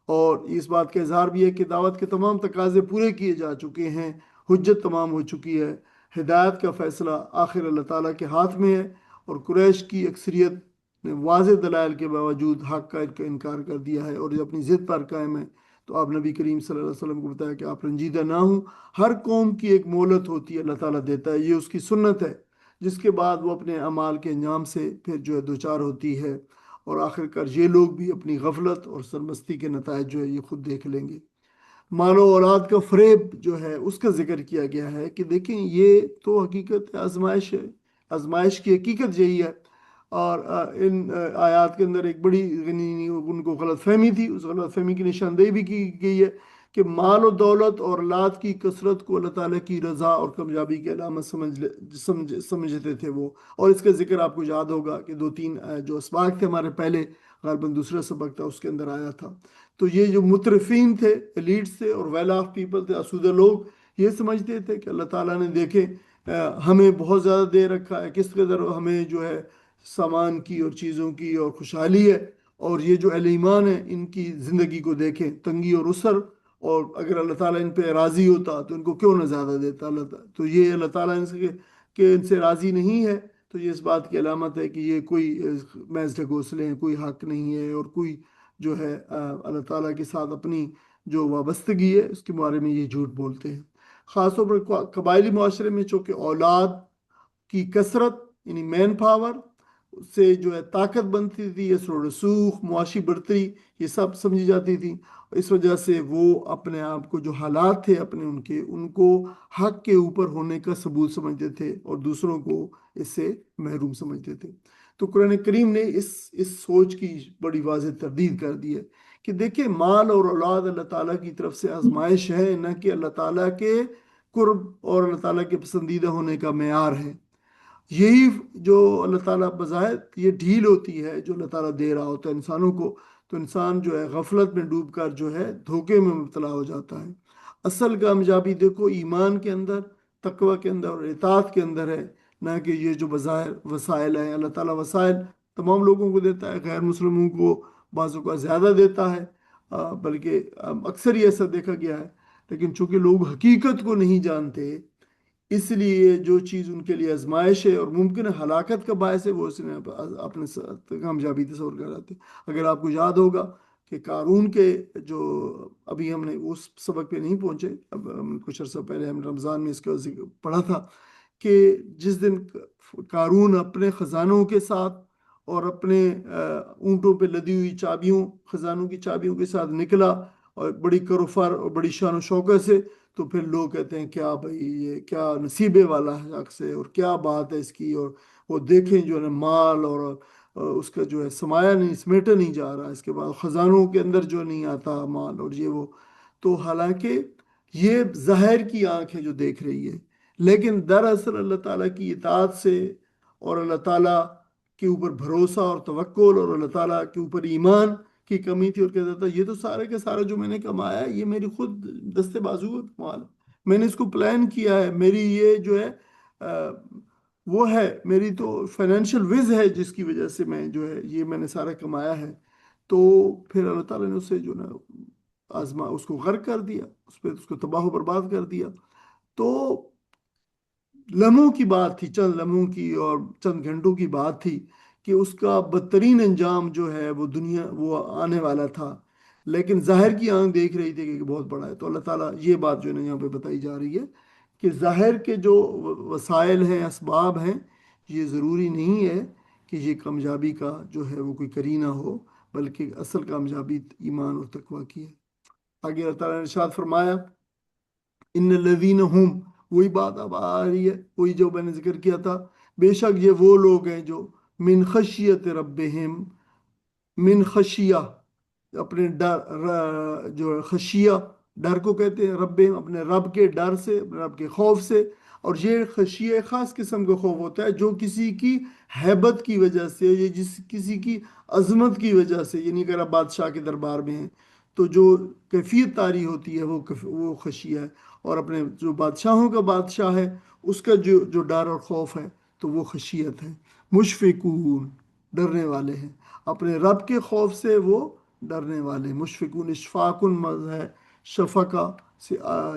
اور اس بات کا اظہار بھی ہے کہ دعوت کے تمام تقاضے پورے کیے جا چکے ہیں، حجت تمام ہو چکی ہے، ہدایت کا فیصلہ آخر اللہ تعالیٰ کے ہاتھ میں ہے، اور قریش کی اکثریت نے واضح دلائل کے باوجود حق کا انکار کر دیا ہے اور جو اپنی ضد پر قائم ہے۔ تو آپ نبی کریم صلی اللہ علیہ وسلم کو بتایا کہ آپ رنجیدہ نہ ہوں، ہر قوم کی ایک مہلت ہوتی ہے، اللہ تعالیٰ دیتا ہے، یہ اس کی سنت ہے، جس کے بعد وہ اپنے اعمال کے انجام سے پھر جو ہے دوچار ہوتی ہے، اور آخر کار یہ لوگ بھی اپنی غفلت اور سرمستی کے نتائج جو ہے یہ خود دیکھ لیں گے۔ مال و اولاد کا فریب جو ہے اس کا ذکر کیا گیا ہے کہ دیکھیں یہ تو حقیقت آزمائش ہے، آزمائش کی حقیقت یہی ہے، اور ان آیات کے اندر ایک بڑی ان کو غلط فہمی تھی، اس غلط فہمی کی نشاندہی بھی کی گئی ہے کہ مال و دولت اور اولاد کی کثرت کو اللہ تعالیٰ کی رضا اور کامیابی کی علامت سمجھتے تھے وہ، اور اس کا ذکر آپ کو یاد ہوگا کہ 2-3 جو اسباق تھے ہمارے پہلے، غالباً دوسرا سبق تھا اس کے اندر آیا تھا۔ تو یہ جو مترفین تھے، ایلیٹس تھے اور ویل آف پیپل تھے، آسودہ لوگ، یہ سمجھتے تھے کہ اللہ تعالیٰ نے دیکھیں ہمیں بہت زیادہ دے رکھا ہے، کس قدر ہمیں جو ہے سامان کی اور چیزوں کی اور خوشحالی ہے، اور یہ جو اہل ایمان ہیں ان کی زندگی کو دیکھیں، تنگی اور اسر، اور اگر اللہ تعالیٰ ان پہ راضی ہوتا تو ان کو کیوں نہ زیادہ دیتا اللہ تعالیٰ، تو یہ اللہ تعالیٰ ان سے راضی نہیں ہے، تو یہ اس بات کی علامت ہے کہ یہ کوئی محض ڈھکوسلے ہیں، کوئی حق نہیں ہے، اور کوئی جو ہے اللہ تعالیٰ کے ساتھ اپنی جو وابستگی ہے اس کے بارے میں یہ جھوٹ بولتے ہیں۔ خاص طور پر قبائلی معاشرے میں چونکہ اولاد کی کثرت یعنی مین پاور سے جو ہے طاقت بنتی تھی، اثر و رسوخ، معاشی برتری، یہ سب سمجھی جاتی تھی، اس وجہ سے وہ اپنے آپ کو جو حالات تھے اپنے ان کو حق کے اوپر ہونے کا ثبوت سمجھتے تھے اور دوسروں کو اس سے محروم سمجھتے تھے۔ تو قرآن کریم نے اس سوچ کی بڑی واضح تردید کر دی ہے کہ دیکھیں مال اور اولاد اللہ تعالیٰ کی طرف سے آزمائش ہے، نہ کہ اللہ تعالیٰ کے قرب اور اللہ تعالیٰ کے پسندیدہ ہونے کا معیار ہے۔ یہی جو اللہ تعالیٰ بظاہر یہ ڈھیل ہوتی ہے جو اللہ تعالیٰ دے رہا ہوتا ہے انسانوں کو، تو انسان جو ہے غفلت میں ڈوب کر جو ہے دھوکے میں مبتلا ہو جاتا ہے۔ اصل کامیابی دیکھو ایمان کے اندر، تقوی کے اندر اور اطاعت کے اندر ہے، نہ کہ یہ جو بظاہر وسائل ہیں۔ اللہ تعالیٰ وسائل تمام لوگوں کو دیتا ہے، غیر مسلموں کو بعضوں کا زیادہ دیتا ہے، بلکہ اکثر ہی ایسا دیکھا گیا ہے، لیکن چونکہ لوگ حقیقت کو نہیں جانتے اس لیے جو چیز ان کے لیے آزمائش ہے اور ممکن ہلاکت کا باعث ہے وہ اس نے اپنے ساتھ کامیابی تصور کر رہتے۔ اگر آپ کو یاد ہوگا کہ قارون کے جو ابھی ہم نے اس سبق پہ نہیں پہنچے، اب کچھ عرصہ پہلے ہم رمضان میں اس کا ذکر پڑھا تھا کہ جس دن قارون اپنے خزانوں کے ساتھ اور اپنے اونٹوں پہ لدی ہوئی چابیوں، خزانوں کی چابیوں کے ساتھ نکلا اور بڑی کروفر اور بڑی شان و شوکت سے، تو پھر لوگ کہتے ہیں کیا بھائی یہ کیا نصیبے والا شخص ہے اور کیا بات ہے اس کی، اور وہ دیکھیں جو ہے مال اور اس کا جو ہے سمایا نہیں، سمیٹا نہیں جا رہا، اس کے بعد خزانوں کے اندر جو نہیں آتا مال اور یہ وہ، تو حالانکہ یہ ظاہر کی آنکھ ہے جو دیکھ رہی ہے، لیکن دراصل اللہ تعالیٰ کی اطاعت سے اور اللہ تعالیٰ کے اوپر بھروسہ اور توکل اور اللہ تعالیٰ کے اوپر ایمان کی کمی تھی، اور کہتا تھا یہ تو سارے کا سارا جو میں نے کمایا ہے یہ میری خود دستے بازو کا کمال، میں نے اس کو پلان کیا ہے، میری یہ جو ہے وہ ہے، میری تو فائنینشیل وز ہے جس کی وجہ سے میں جو ہے یہ میں نے سارا کمایا ہے۔ تو پھر اللہ تعالیٰ نے اسے جو نا اس کو غرق کر دیا، اس کو تباہ و برباد کر دیا۔ تو لمحوں کی بات تھی، چند لمحوں کی اور چند گھنٹوں کی بات تھی کہ اس کا بدترین انجام جو ہے وہ آنے والا تھا، لیکن ظاہر کی آنکھ دیکھ رہی تھی کہ بہت بڑا ہے۔ تو اللہ تعالیٰ یہ بات جو ہے نا یہاں پہ بتائی جا رہی ہے کہ ظاہر کے جو وسائل ہیں، اسباب ہیں، یہ ضروری نہیں ہے کہ یہ کامیابی کا جو ہے وہ کوئی کرینہ ہو، بلکہ اصل کامیابی ایمان اور تقوی کی ہے۔ آگے اللہ تعالیٰ نے ارشاد فرمایا ان الذین ہم، وہی بات اب آ رہی ہے، وہی جو میں نے ذکر کیا تھا، بے شک یہ وہ لوگ ہیں جو من خشیت ربہم، من خشیہ اپنے جو خشیہ ڈر کو کہتے ہیں، رب اپنے رب کے ڈر سے، اپنے رب کے خوف سے. اور یہ خشیہ خاص قسم کا خوف ہوتا ہے جو کسی کی ہیبت کی وجہ سے، یا کسی کی عظمت کی وجہ سے، یعنی اگر آپ بادشاہ کے دربار میں ہیں تو جو کیفیت طاری ہوتی ہے وہ خشیہ ہے. اور اپنے جو بادشاہوں کا بادشاہ ہے اس کا جو ڈر اور خوف ہے تو وہ خشیت ہے. مشفقون ڈرنے والے ہیں، اپنے رب کے خوف سے وہ ڈرنے والے. مشفقون اشفاقن مز ہے شفقہ سے،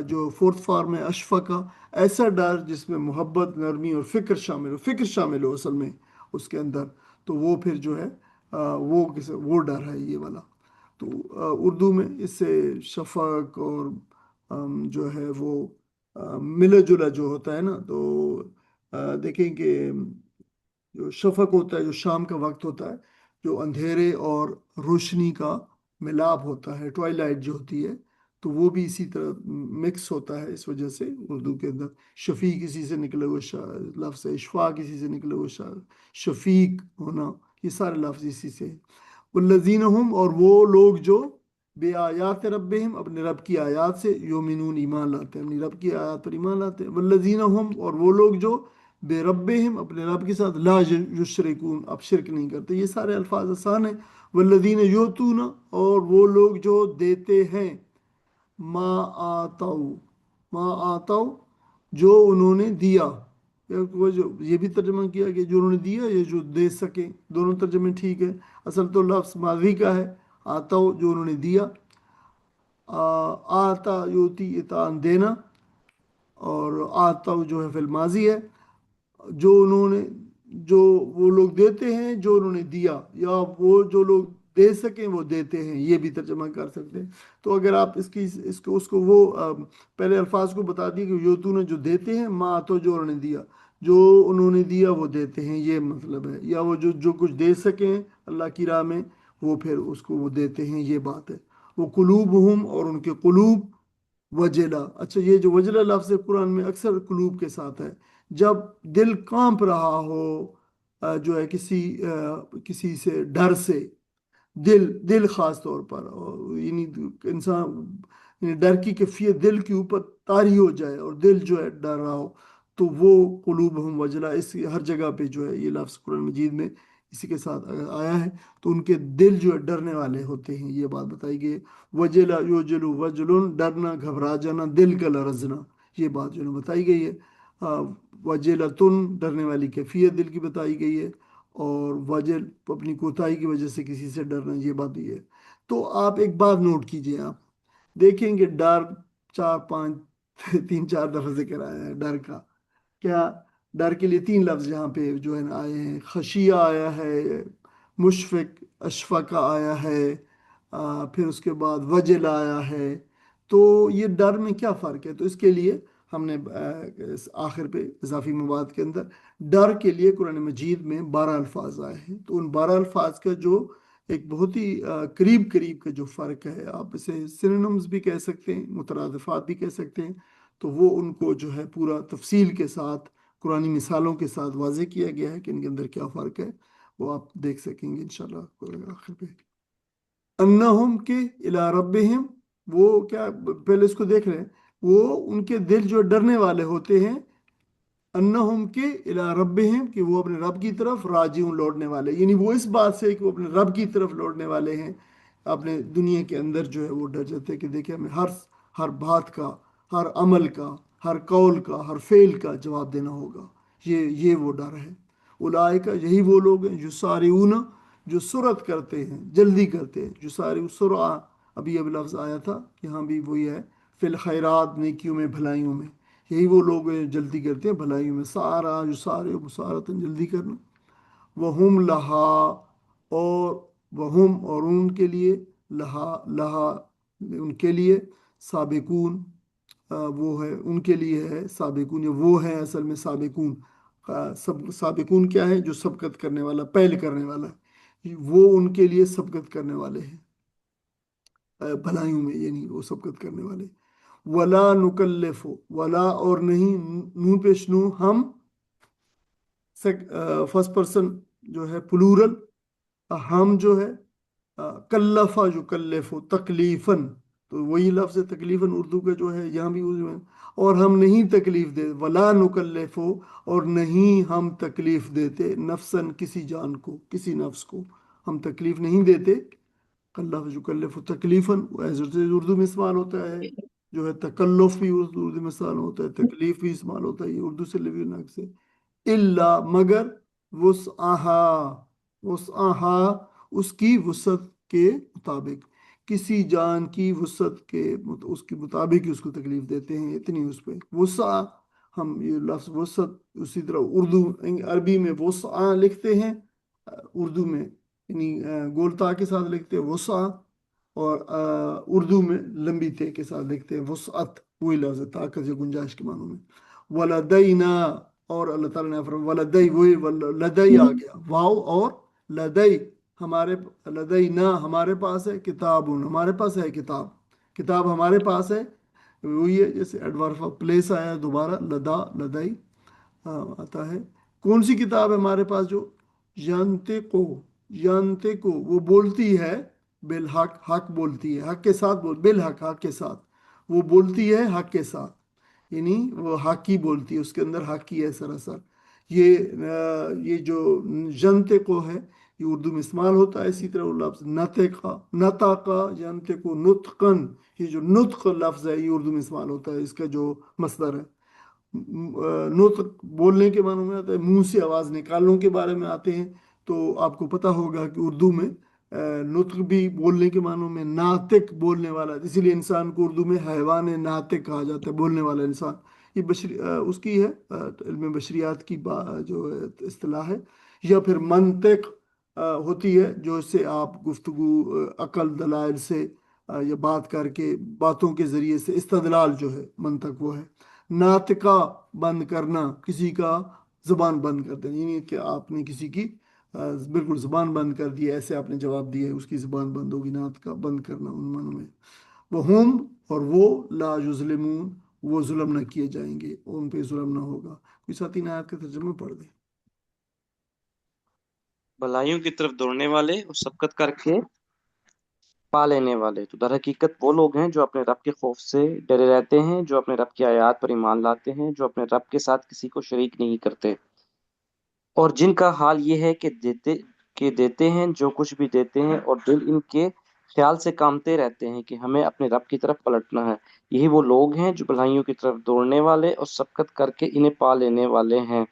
جو فورتھ فارم ہے اشفقہ، ایسا ڈر جس میں محبت، نرمی اور فکر شامل ہو اصل میں اس کے اندر. تو وہ پھر جو ہے وہ ڈر ہے یہ والا. تو اردو میں اس سے شفق اور جو ہے وہ ملا جلا جو ہوتا ہے نا، تو دیکھیں کہ جو شفق ہوتا ہے جو شام کا وقت ہوتا ہے، جو اندھیرے اور روشنی کا ملاپ ہوتا ہے، ٹوائلائٹ جو ہوتی ہے، تو وہ بھی اسی طرح مکس ہوتا ہے. اس وجہ سے اردو کے اندر شفیع کسی سے نکلے ہوئے لفظ ہے، اشفاع کسی سے نکلے ہوئے شفیق ہونا، یہ سارے لفظ اسی سے. والذین ہم اور وہ لوگ جو بے آیات ربہم اپنے رب کی آیات سے یومنون ایمان لاتے ہیں، اپنی رب کی آیات پر ایمان لاتے ہیں. والذین ہم اور وہ لوگ جو بے ربہم اپنے رب کے ساتھ لا یشرکون اب شرک نہیں کرتے. یہ سارے الفاظ آسان ہیں. والذین یؤتون اور وہ لوگ جو دیتے ہیں ما آتو جو انہوں نے دیا، یہ بھی ترجمہ کیا کہ جو انہوں نے دیا یا جو دے سکیں، دونوں ترجمے ٹھیک ہے. اصل تو لفظ ماضی کا ہے، آتا جو انہوں نے دیا، آتا یوتی اطان دینا، اور آتا جو ہے فی الماضی ہے. جو انہوں نے جو وہ لوگ دیتے ہیں جو انہوں نے دیا، یا وہ جو لوگ دے سکیں وہ دیتے ہیں، یہ بھی ترجمہ کر سکتے ہیں. تو اگر آپ اس کو وہ پہلے الفاظ کو بتا دیے کہ یوتو نے جو دیتے ہیں، ما تو جو انہوں نے دیا، جو انہوں نے دیا وہ دیتے ہیں، یہ مطلب ہے. یا وہ جو کچھ دے سکیں اللہ کی راہ میں وہ پھر اس کو وہ دیتے ہیں، یہ بات ہے. وہ قلوبہم اور ان کے قلوب وجلہ. اچھا، یہ جو وجلہ لفظ ہے قرآن میں اکثر قلوب کے ساتھ ہے. جب دل کانپ رہا ہو جو ہے کسی سے ڈر سے، دل خاص طور پر، یعنی انسان یعنی ڈر کی کیفیت دل کے اوپر طاری ہو جائے اور دل جو ہے ڈر رہا ہو، تو وہ قلوبہم وجلہ. اس ہر جگہ پہ جو ہے یہ لفظ قرآن مجید میں اسی کے ساتھ آیا ہے. تو ان کے دل جو ہے ڈرنے والے ہوتے ہیں، یہ بات بتائی گئی. وجلا یوجلو وجلن ڈرنا، گھبرا جانا، دل کا لرزنا، یہ بات جو ہے بتائی گئی ہے. وجلتن ڈرنے والی کیفیت دل کی بتائی گئی ہے، اور وجل اپنی کوتاہی کی وجہ سے کسی سے ڈرنا، یہ بات بھی ہے. تو آپ ایک بات نوٹ کیجئے، آپ دیکھیں گے ڈر 3-4 دفعہ ذکر آیا ہے ڈر کا. کیا ڈر کے لیے 3 لفظ یہاں پہ جو ہے نا آئے ہیں. خشیہ آیا ہے، مشفق اشفق آیا ہے، پھر اس کے بعد وجل آیا ہے. تو یہ ڈر میں کیا فرق ہے؟ تو اس کے لیے ہم نے آخر پہ اضافی مواد کے اندر ڈر کے لیے قرآن مجید میں 12 الفاظ آئے ہیں. تو ان 12 الفاظ کا جو ایک بہت ہی قریب کا جو فرق ہے، آپ اسے سینونمز بھی کہہ سکتے ہیں، مترادفات بھی کہہ سکتے ہیں. تو وہ ان کو جو ہے پورا تفصیل کے ساتھ قرآنی مثالوں کے ساتھ واضح کیا گیا ہے کہ ان کے اندر کیا فرق ہے. وہ آپ دیکھ سکیں گے انشاءاللہ آخر پہ. انہم کے الی ربہم، وہ کیا پہلے اس کو دیکھ رہے ہیں، وہ ان کے دل جو ڈرنے والے ہوتے ہیں. انہم کے الی ربہم کہ وہ اپنے رب کی طرف راجعون لوٹنے والے، یعنی وہ اس بات سے کہ وہ اپنے رب کی طرف لوٹنے والے ہیں. اپنے دنیا کے اندر جو ہے وہ ڈر جاتے ہیں کہ دیکھیں ہمیں ہر بات کا، ہر عمل کا، ہر قول کا، ہر فعل کا جواب دینا ہوگا. یہ وہ ڈر ہے. اولئک یہی وہ لوگ ہیں یسارعون جو سرعت کرتے ہیں، جلدی کرتے ہیں. یسارع سرعہ، ابھی اب لفظ آیا تھا، یہاں بھی وہی ہے، فی الخیرات نیکیوں میں، بھلائیوں میں. یہی وہ لوگ ہیں جلدی کرتے ہیں بھلائیوں میں. سارا یسارع مسارعۃ جلدی کرنا. وہم لہا اور ان کے لیے، لہا ان کے لیے، سابقون وہ ہے ان کے لیے ہے، سابقون وہ ہیں اصل میں سابقون. سابقون کیا ہے؟ جو سبقت کرنے والا، پہل کرنے والا. وہ ان کے لیے سبقت کرنے والے ہیں بھلائیوں میں، یعنی وہ سبقت کرنے والے. ولا نکلف، ولا اور نہیں، نون پیش نو، ہم فرسٹ پرسن جو ہے پلورل، ہم جو ہے کلفا جو کلف ہو تکلیفن، تو وہی لفظ ہے تکلیفن اردو کا جو ہے یہاں بھی اور ہم نہیں تکلیف دیتے، ولا نکلف ہو، اور نہیں ہم تکلیف دیتے نفسن کسی جان کو، کسی نفس کو ہم تکلیف نہیں دیتے۔ کلف یکلف تکلیفاً اردو میں استعمال ہوتا ہے، جو ہے تکلف بھی اردو میں استعمال ہوتا ہے، تکلیف بھی استعمال ہوتا ہے، یہ اردو سے لبی نقص سے الا مگر وسعہا، وسعہا اس کی وسعت کے مطابق، کسی جان کی وسعت کے اس کے مطابق ہی اس کو تکلیف دیتے ہیں، اتنی اس پہ وسع، ہم یہ لفظ وسعت اسی طرح اردو عربی میں وسع لکھتے ہیں، اردو میں یعنی گولتا کے ساتھ لکھتے ہیں وسع، اور اردو میں لمبی تے کے ساتھ لکھتے ہیں وسعت، وہی لفظ ہے طاقت یا گنجائش کے معنوں میں۔ ولدینا، اور اللہ تعالیٰ نے فرمایا ولدی، وہی لدی آ گیا واو، اور لدی ہمارے، لدینا ہمارے پاس ہے، کتاب ہمارے پاس ہے، کتاب کتاب ہمارے پاس ہے، وہی ہے جیسے ایڈورب آف پلیس آیا دوبارہ لدا لدئی آتا ہے۔ کون سی کتاب ہے ہمارے پاس؟ جو جانتے کو، جانتے کو وہ بولتی ہے بالحق، حق بولتی ہے، حق کے ساتھ بالحق، حق کے ساتھ وہ بولتی ہے، حق کے ساتھ یعنی وہ حق ہی بولتی ہے، اس کے اندر حق ہی ہے سراسر۔ یہ جو جنتے کو ہے یہ اردو میں استعمال ہوتا ہے، اسی طرح وہ لفظ نطقا، نطقا جانتے کو نطقن، یہ جو نطق لفظ ہے یہ اردو میں استعمال ہوتا ہے، اس کا جو مصدر ہے نطق بولنے کے معنوں میں آتا ہے، منہ سے آواز نکالنے کے بارے میں آتے ہیں، تو آپ کو پتہ ہوگا کہ اردو میں نطق بھی بولنے کے معنوں میں، ناطق بولنے والا، اسی لیے انسان کو اردو میں حیوان ناطق کہا جاتا ہے، بولنے والا انسان، یہ اس کی ہے علم بشریات کی جو اصطلاح ہے، یا پھر منطق ہوتی ہے جو اس سے آپ گفتگو عقل دلائل سے یا بات کر کے باتوں کے ذریعے سے استدلال جو ہے منطق وہ ہے۔ ناطقہ بند کرنا، کسی کا زبان بند کر دینا، یعنی کہ آپ نے کسی کی بالکل زبان بند کر دی، ایسے آپ نے جواب دیا ہے اس کی زبان بند ہوگی، ناطقہ بند کرنا ان معنوں میں۔ وہ ہم، اور وہ لا یظلمون وہ ظلم نہ کیے جائیں گے، ان پہ ظلم نہ ہوگا۔ کوئی ساتھی نے آیت کا ترجمہ پڑھ دیں۔ بھلائیوں کی طرف دوڑنے والے اور سبقت کر کے پا لینے والے، تو در حقیقت وہ لوگ ہیں جو اپنے رب کے خوف سے ڈرے رہتے ہیں، جو اپنے رب کی آیات پر ایمان لاتے ہیں، جو اپنے رب کے ساتھ کسی کو شریک نہیں کرتے، اور جن کا حال یہ ہے کہ دیتے ہیں جو کچھ بھی دیتے ہیں، اور دل ان کے خیال سے کامتے رہتے ہیں کہ ہمیں اپنے رب کی طرف پلٹنا ہے۔ یہی وہ لوگ ہیں جو بھلائیوں کی طرف دوڑنے والے اور سبقت کر کے انہیں پا لینے والے ہیں۔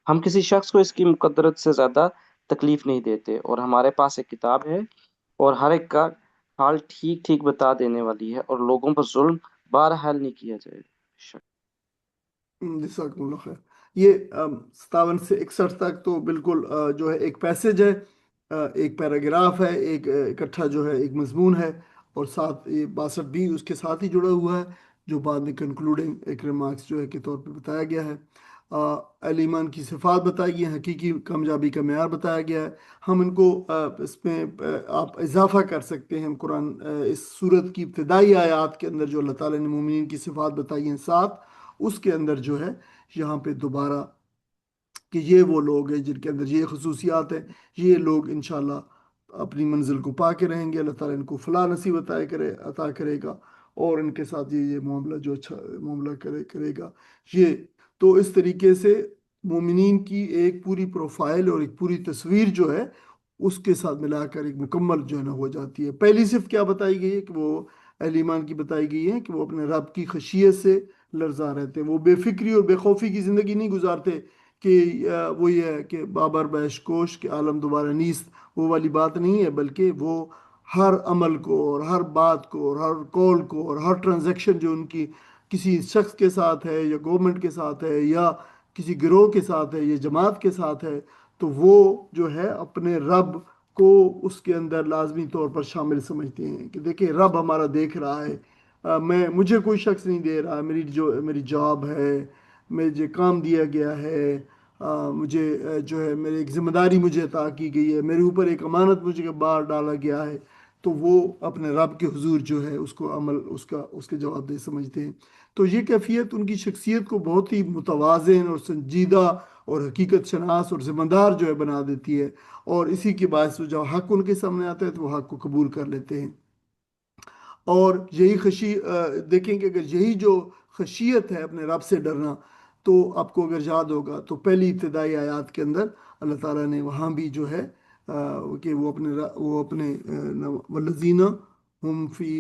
ہم کسی شخص کو اس کی مقدرت سے زیادہ تکلیف نہیں دیتے، اور ہمارے پاس ایک کتاب ہے اور ہر ایک کا حال ٹھیک ٹھیک بتا دینے والی ہے، اور لوگوں پر ظلم بہرحال نہیں کیا جائے گا۔ جزاکم اللہ خیر۔ یہ 57 سے 61 تک تو بالکل جو ہے ایک پیسج ہے، ایک پیراگراف ہے، ایک اکٹھا جو ہے ایک مضمون ہے، اور ساتھ یہ 62 بھی اس کے ساتھ ہی جڑا ہوا ہے، جو بعد میں کنکلوڈنگ ایک ریمارکس جو ہے کے طور پہ بتایا گیا ہے۔ اہل ایمان کی صفات بتائی گئی ہیں، حقیقی کامیابی کا معیار بتایا گیا ہے۔ ہم ان کو اس میں آپ اضافہ کر سکتے ہیں، قرآن اس صورت کی ابتدائی آیات کے اندر جو اللہ تعالیٰ نے مومنین کی صفات بتائی ہیں 7، اس کے اندر جو ہے یہاں پہ دوبارہ کہ یہ وہ لوگ ہیں جن کے اندر یہ خصوصیات ہیں، یہ لوگ انشاءاللہ اپنی منزل کو پا کے رہیں گے، اللہ تعالیٰ ان کو فلاح نصیب عطا کرے گا، اور ان کے ساتھ یہ معاملہ جو اچھا معاملہ کرے گا۔ یہ تو اس طریقے سے مومنین کی ایک پوری پروفائل اور ایک پوری تصویر جو ہے اس کے ساتھ ملا کر ایک مکمل جو ہے نا ہو جاتی ہے۔ پہلی صفت کیا بتائی گئی ہے کہ وہ اہل ایمان کی بتائی گئی ہے کہ وہ اپنے رب کی خشیت سے لرزاں رہتے ہیں، وہ بے فکری اور بے خوفی کی زندگی نہیں گزارتے کہ وہ یہ ہے کہ بابر بیش کوش کہ عالم دوبارہ نیست، وہ والی بات نہیں ہے، بلکہ وہ ہر عمل کو اور ہر بات کو اور ہر کال کو اور ہر ٹرانزیکشن جو ان کی کسی شخص کے ساتھ ہے یا گورنمنٹ کے ساتھ ہے یا کسی گروہ کے ساتھ ہے یا جماعت کے ساتھ ہے، تو وہ جو ہے اپنے رب کو اس کے اندر لازمی طور پر شامل سمجھتے ہیں کہ دیکھیں رب ہمارا دیکھ رہا ہے، مجھے کوئی شخص نہیں دے رہا، میری جاب ہے، مجھے کام دیا گیا ہے، مجھے جو ہے میری ایک ذمہ داری مجھے عطا کی گئی ہے، میرے اوپر ایک امانت مجھے باہر ڈالا گیا ہے، تو وہ اپنے رب کے حضور جو ہے اس کو عمل اس کے جواب دہ سمجھتے ہیں۔ تو یہ کیفیت ان کی شخصیت کو بہت ہی متوازن اور سنجیدہ اور حقیقت شناس اور ذمہ دار جو ہے بنا دیتی ہے، اور اسی کے باعث جب حق ان کے سامنے آتا ہے تو وہ حق کو قبول کر لیتے ہیں۔ اور یہی دیکھیں کہ اگر یہی جو خشیت ہے اپنے رب سے ڈرنا، تو آپ کو اگر یاد ہوگا تو پہلی ابتدائی آیات کے اندر اللہ تعالیٰ نے وہاں بھی جو ہے کہ وہ اپنے والذین ہم فی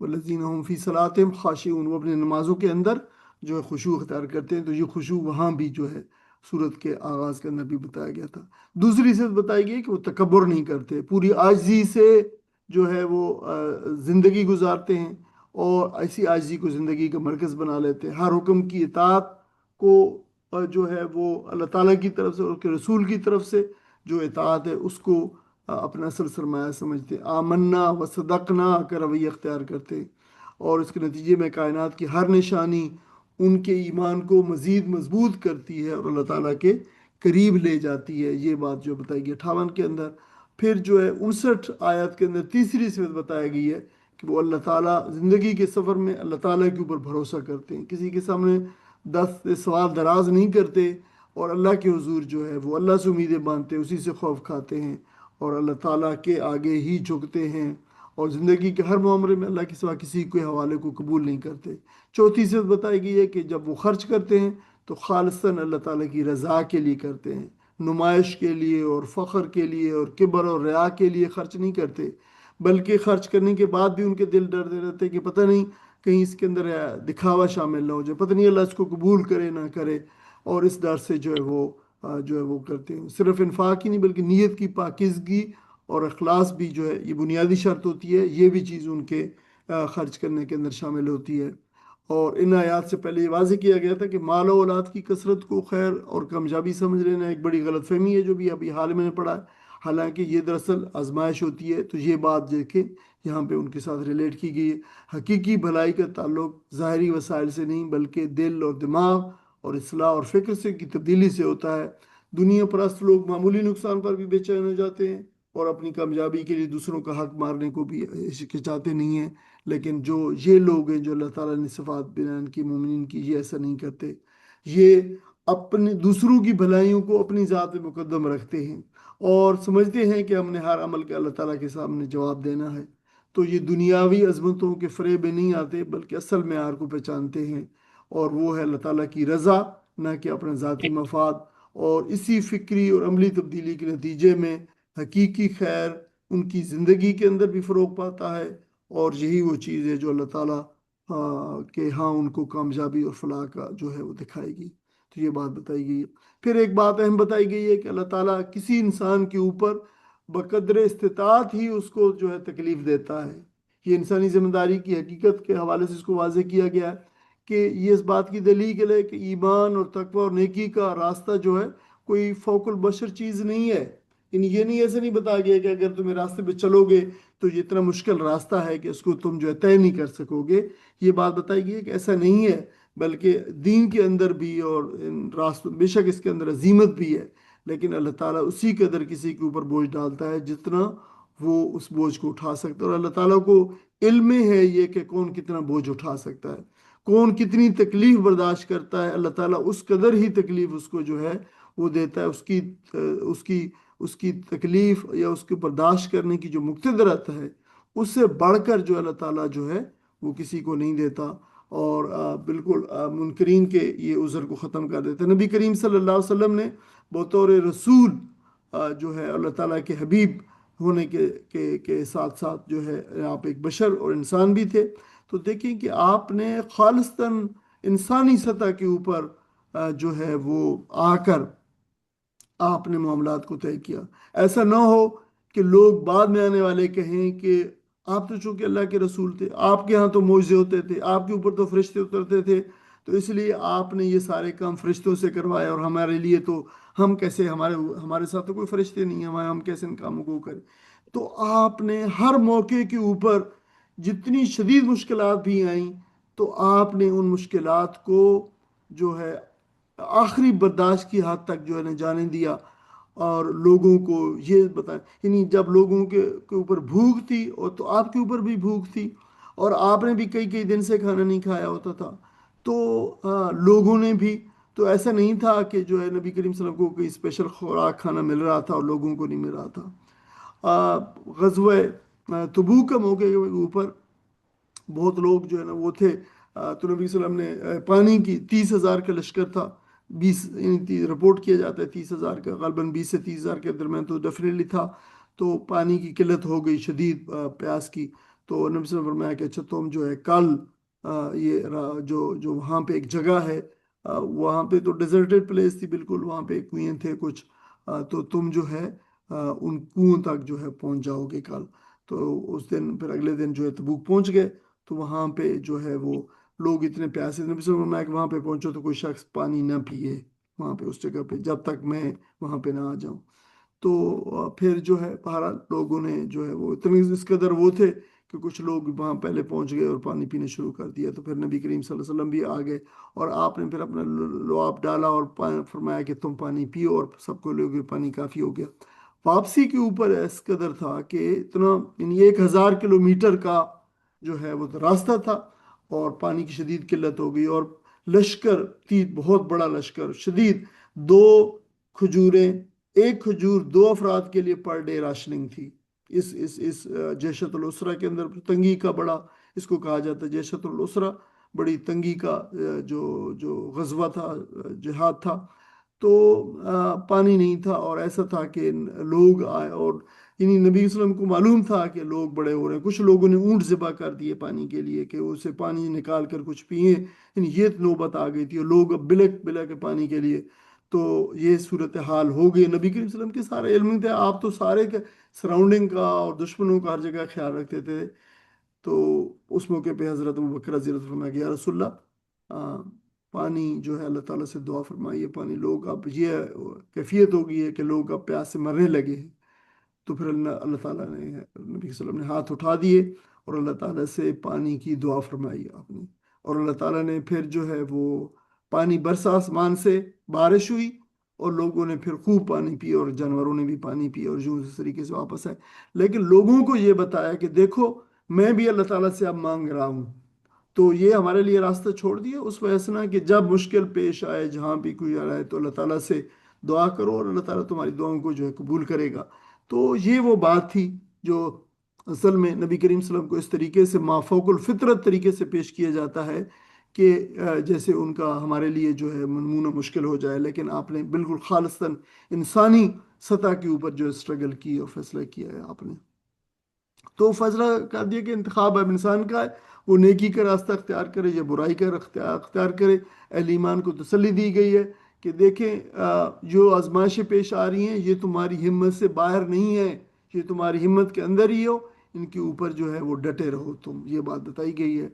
والذین ہم فی صلاتہم خاشعون، وہ اپنے نمازوں کے اندر جو ہے خشوع اختیار کرتے ہیں۔ تو یہ خشوع وہاں بھی جو ہے سورت کے آغاز کے اندر بھی بتایا گیا تھا۔ دوسری صفت بتائی گئی کہ وہ تکبر نہیں کرتے، پوری عاجزی سے جو ہے وہ زندگی گزارتے ہیں، اور ایسی عاجزی کو زندگی کا مرکز بنا لیتے ہیں۔ ہر حکم کی اطاعت کو جو ہے وہ اللہ تعالیٰ کی طرف سے اور اس کے رسول کی طرف سے جو اطاعت ہے اس کو اپنا اصل سرمایہ سمجھتے، آمنا و صدقنا کا رویہ اختیار کرتے، اور اس کے نتیجے میں کائنات کی ہر نشانی ان کے ایمان کو مزید مضبوط کرتی ہے اور اللہ تعالیٰ کے قریب لے جاتی ہے۔ یہ بات جو بتائی گئی 58 کے اندر۔ پھر جو ہے 59 آیت کے اندر تیسری صفت بتائی گئی ہے کہ وہ اللہ تعالیٰ زندگی کے سفر میں اللہ تعالیٰ کے اوپر بھروسہ کرتے ہیں، کسی کے سامنے دست سوال دراز نہیں کرتے، اور اللہ کے حضور جو ہے وہ اللہ سے امیدیں باندھتے ہیں، اسی سے خوف کھاتے ہیں، اور اللہ تعالیٰ کے آگے ہی جھکتے ہیں، اور زندگی کے ہر معاملے میں اللہ کے سوا کسی کے حوالے کو قبول نہیں کرتے۔ چوتھی صفت بتائی گئی ہے کہ جب وہ خرچ کرتے ہیں تو خالصاً اللہ تعالیٰ کی رضا کے لیے کرتے ہیں، نمائش کے لیے اور فخر کے لیے اور کبر اور ریا کے لیے خرچ نہیں کرتے، بلکہ خرچ کرنے کے بعد بھی ان کے دل ڈرتے رہتے کہ پتہ نہیں کہیں اس کے اندر دکھاوا شامل نہ ہو جائے، پتہ نہیں اللہ اس کو قبول کرے نہ کرے، اور اس ڈر سے جو ہے وہ کرتے ہیں۔ صرف انفاق ہی نہیں بلکہ نیت کی پاکیزگی اور اخلاص بھی جو ہے یہ بنیادی شرط ہوتی ہے، یہ بھی چیز ان کے خرچ کرنے کے اندر شامل ہوتی ہے۔ اور ان آیات سے پہلے یہ واضح کیا گیا تھا کہ مال و اولاد کی کثرت کو خیر اور کامیابی سمجھ لینا ایک بڑی غلط فہمی ہے جو بھی ابھی حال میں نے پڑھا ہے، حالانکہ یہ دراصل آزمائش ہوتی ہے۔ تو یہ بات دیکھیں یہاں پہ ان کے ساتھ ریلیٹ کی گئی ہے۔ حقیقی بھلائی کا تعلق ظاہری وسائل سے نہیں بلکہ دل اور دماغ اور اصلاح اور فکر سے کی تبدیلی سے ہوتا ہے۔ دنیا پرست لوگ معمولی نقصان پر بھی بے چین ہو جاتے ہیں اور اپنی کامیابی کے لیے دوسروں کا حق مارنے کو بھی ہچکچاتے نہیں ہیں، لیکن جو یہ لوگ ہیں جو اللہ تعالیٰ نے صفات بیان کی مومنین کی، یہ ایسا نہیں کرتے۔ یہ اپنے دوسروں کی بھلائیوں کو اپنی ذات میں مقدم رکھتے ہیں اور سمجھتے ہیں کہ ہم نے ہر عمل کا اللہ تعالیٰ کے سامنے جواب دینا ہے۔ تو یہ دنیاوی عظمتوں کے فریب میں نہیں آتے بلکہ اصل معیار کو پہچانتے ہیں، اور وہ ہے اللہ تعالیٰ کی رضا، نہ کہ اپنا ذاتی مفاد۔ اور اسی فکری اور عملی تبدیلی کے نتیجے میں حقیقی خیر ان کی زندگی کے اندر بھی فروغ پاتا ہے، اور یہی وہ چیز ہے جو اللہ تعالیٰ کہ ہاں ان کو کامیابی اور فلاح کا جو ہے وہ دکھائے گی۔ تو یہ بات بتائی گئی ہے۔ پھر ایک بات اہم بتائی گئی ہے کہ اللہ تعالیٰ کسی انسان کے اوپر بقدر استطاعت ہی اس کو جو ہے تکلیف دیتا ہے۔ یہ انسانی ذمہ داری کی حقیقت کے حوالے سے اس کو واضح کیا گیا ہے کہ یہ اس بات کی دلیل ہے کہ ایمان اور تقوی اور نیکی کا راستہ جو ہے کوئی فوق البشر چیز نہیں ہے۔ یہ نہیں ایسے نہیں بتایا گیا کہ اگر تم راستے پہ چلو گے تو یہ اتنا مشکل راستہ ہے کہ اس کو تم جو ہے طے نہیں کر سکو گے۔ یہ بات بتائی گئی ہے کہ ایسا نہیں ہے، بلکہ دین کے اندر بھی اور ان راستوں بے شک اس کے اندر عظیمت بھی ہے، لیکن اللہ تعالیٰ اسی قدر کسی کے اوپر بوجھ ڈالتا ہے جتنا وہ اس بوجھ کو اٹھا سکتا ہے، اور اللہ تعالیٰ کو علم ہے یہ کہ کون کتنا بوجھ اٹھا سکتا ہے، کون کتنی تکلیف برداشت کرتا ہے۔ اللہ تعالیٰ اس قدر ہی تکلیف اس کو جو ہے وہ دیتا ہے، اس کی تکلیف یا اس کے برداشت کرنے کی جو مقتدرت ہے اس سے بڑھ کر جو اللہ تعالیٰ جو ہے وہ کسی کو نہیں دیتا، اور بالکل منکرین کے یہ عذر کو ختم کر دیتا ہے۔ نبی کریم صلی اللہ علیہ وسلم نے بطور رسول جو ہے اللہ تعالیٰ کے حبیب ہونے کے ساتھ ساتھ جو ہے آپ ایک بشر اور انسان بھی تھے۔ تو دیکھیں کہ آپ نے خالصتاً انسانی سطح کے اوپر جو ہے وہ آ کر آپ نے معاملات کو طے کیا۔ ایسا نہ ہو کہ لوگ بعد میں آنے والے کہیں کہ آپ تو چونکہ اللہ کے رسول تھے، آپ کے ہاں تو معجزے ہوتے تھے، آپ کے اوپر تو فرشتے اترتے تھے، تو اس لیے آپ نے یہ سارے کام فرشتوں سے کروائے، اور ہمارے لیے تو ہم کیسے، ہمارے ساتھ تو کوئی فرشتے نہیں ہیں، ہم کیسے ان کاموں کو کریں۔ تو آپ نے ہر موقع کے اوپر جتنی شدید مشکلات بھی آئیں تو آپ نے ان مشکلات کو جو ہے آخری برداشت کی حد تک جو ہے نا جانے دیا، اور لوگوں کو یہ بتائیں، یعنی جب لوگوں کے اوپر بھوک تھی، اور تو آپ کے اوپر بھی بھوک تھی، اور آپ نے بھی کئی کئی دن سے کھانا نہیں کھایا ہوتا تھا، تو لوگوں نے بھی، تو ایسا نہیں تھا کہ جو ہے نبی کریم صلی اللہ علیہ وسلم کو کوئی اسپیشل خوراک کھانا مل رہا تھا اور لوگوں کو نہیں مل رہا تھا۔ غزوہ تبوک کا موقع کے اوپر بہت لوگ جو ہے نا وہ تھے، تو نبی صلی اللہ علیہ وسلم نے پانی کی 30,000 کا لشکر تھا، 20 رپورٹ کیا جاتا ہے 30,000 کا، غالباً 20 سے 30,000 کے درمیان تو ڈیفینیٹلی تھا۔ تو پانی کی قلت ہو گئی، شدید پیاس کی، تو نبی صلی اللہ علیہ وسلم نے فرمایا کہ اچھا تم جو ہے کل یہ جو وہاں پہ ایک جگہ ہے، وہاں پہ تو ڈیزرٹڈ پلیس تھی بالکل، وہاں پہ کنویں تھے کچھ، تو تم جو ہے ان کنوؤں تک جو ہے پہنچ جاؤ گے کل۔ تو اس دن پھر اگلے دن جو ہے تبوک پہنچ گئے، تو وہاں پہ جو ہے وہ لوگ اتنے پیاسے، نبی صلی اللہ علیہ وسلم نے کہ وہاں پہ پہنچو تو کوئی شخص پانی نہ پیے وہاں پہ اس جگہ پہ جب تک میں وہاں پہ نہ آ جاؤں۔ تو پھر جو ہے بہرحال لوگوں نے جو ہے وہ اتنے اس قدر وہ تھے کہ کچھ لوگ وہاں پہلے پہنچ گئے اور پانی پینے شروع کر دیا، تو پھر نبی کریم صلی اللہ علیہ وسلم بھی آ گئے، اور آپ نے پھر اپنا لعاب ڈالا اور فرمایا کہ تم پانی پیو، اور سب کو لوگ پانی کافی ہو گیا۔ واپسی کے اوپر اس قدر تھا کہ اتنا، یعنی 1,000 کلومیٹر کا جو ہے وہ راستہ تھا، اور پانی کی شدید قلت ہو گئی، اور لشکر تھی بہت بڑا لشکر شدید، 2 کھجوریں، ایک کھجور 2 افراد کے لیے پر ڈے راشننگ تھی۔ اس جیشت الاسرہ کے اندر تنگی کا بڑا، اس کو کہا جاتا ہے جیشت الاسرہ، بڑی تنگی کا جو غزوہ تھا، جہاد تھا، تو پانی نہیں تھا، اور ایسا تھا کہ لوگ آئے، اور یعنی نبی صلی اللہ علیہ وسلم کو معلوم تھا کہ لوگ بڑے ہو رہے ہیں، کچھ لوگوں نے اونٹ ذبح کر دیے پانی کے لیے کہ اسے پانی نکال کر کچھ پئیں، یعنی یہ نوبت آ گئی تھی، اور لوگ اب بلک بلک پانی کے لیے، تو یہ صورتحال ہو گئی۔ نبی کریم صلی اللہ علیہ وسلم کے سارے علم تھے، آپ تو سارے کے سراؤنڈنگ کا اور دشمنوں کا ہر جگہ خیال رکھتے تھے، تو اس موقع پہ حضرت ابوبکر رضی اللہ عنہ فرمایا کہ یا رسول اللہ، پانی جو ہے اللہ تعالیٰ سے دعا فرمائیے، پانی لوگ اب یہ کیفیت ہو گئی ہے کہ لوگ اب پیاس سے مرنے لگے ہیں۔ تو پھر اللہ تعالیٰ نے، نبی صلی اللہ علیہ وسلم نے ہاتھ اٹھا دیے اور اللہ تعالیٰ سے پانی کی دعا فرمائی آپ نے، اور اللہ تعالیٰ نے پھر جو ہے وہ پانی برسا، آسمان سے بارش ہوئی، اور لوگوں نے پھر خوب پانی پی، اور جانوروں نے بھی پانی پی، اور جو اس طریقے سے واپس آئے، لیکن لوگوں کو یہ بتایا کہ دیکھو میں بھی اللہ تعالیٰ سے اب مانگ رہا ہوں، تو یہ ہمارے لیے راستہ چھوڑ دیا اس وجہ سے نا کہ جب مشکل پیش آئے جہاں بھی کوئی آ رہا ہے تو اللہ تعالیٰ سے دعا کرو، اور اللہ تعالیٰ تمہاری دعاؤں کو جو ہے قبول کرے گا۔ تو یہ وہ بات تھی جو اصل میں نبی کریم صلی اللہ علیہ وسلم کو اس طریقے سے مافوق الفطرت طریقے سے پیش کیا جاتا ہے کہ جیسے ان کا ہمارے لیے جو ہے نمونہ مشکل ہو جائے، لیکن آپ نے بالکل خالصتاً انسانی سطح کے اوپر جو اسٹرگل کی اور فیصلہ کیا ہے آپ نے۔ تو فیصلہ کر دیا کہ انتخاب اب انسان کا ہے، وہ نیکی کا راستہ اختیار کرے یا برائی کا اختیار کرے۔ اہل ایمان کو تسلی دی گئی ہے کہ دیکھیں جو آزمائشیں پیش آ رہی ہیں یہ تمہاری ہمت سے باہر نہیں ہے، یہ تمہاری ہمت کے اندر ہی ہو، ان کے اوپر جو ہے وہ ڈٹے رہو تم، یہ بات بتائی گئی ہے۔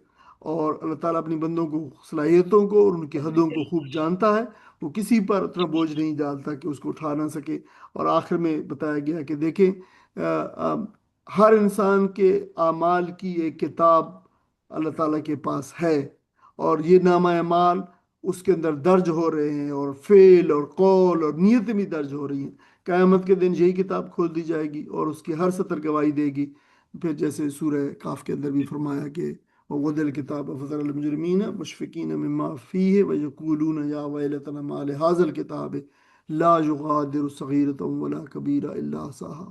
اور اللہ تعالیٰ اپنی بندوں کو صلاحیتوں کو اور ان کی حدوں کو خوب جانتا ہے، وہ کسی پر اتنا بوجھ نہیں ڈالتا کہ اس کو اٹھا نہ سکے۔ اور آخر میں بتایا گیا کہ دیکھیں ہر انسان کے اعمال کی ایک کتاب اللہ تعالیٰ کے پاس ہے، اور یہ نامہ اعمال اس کے اندر درج ہو رہے ہیں، اور فعل اور قول اور نیتیں بھی درج ہو رہی ہیں۔ قیامت کے دن یہی کتاب کھول دی جائے گی اور اس کی ہر سطر گواہی دے گی۔ پھر جیسے سورہ کاف کے اندر بھی فرمایا کہ وَوَضَعَ الْكِتَابَ فَتَرَى الْمُجْرِمِينَ مُشْفِقِينَ مِمَّا فِيهِ وَيَقُولُونَ يَا وَيْلَتَنَا مَا لِهَٰذَا الْكِتَابِ لَا يُغَادِرُ صَغِيرَةً وَلَا كَبِيرَةً إِلَّا أَحْصَاهَا۔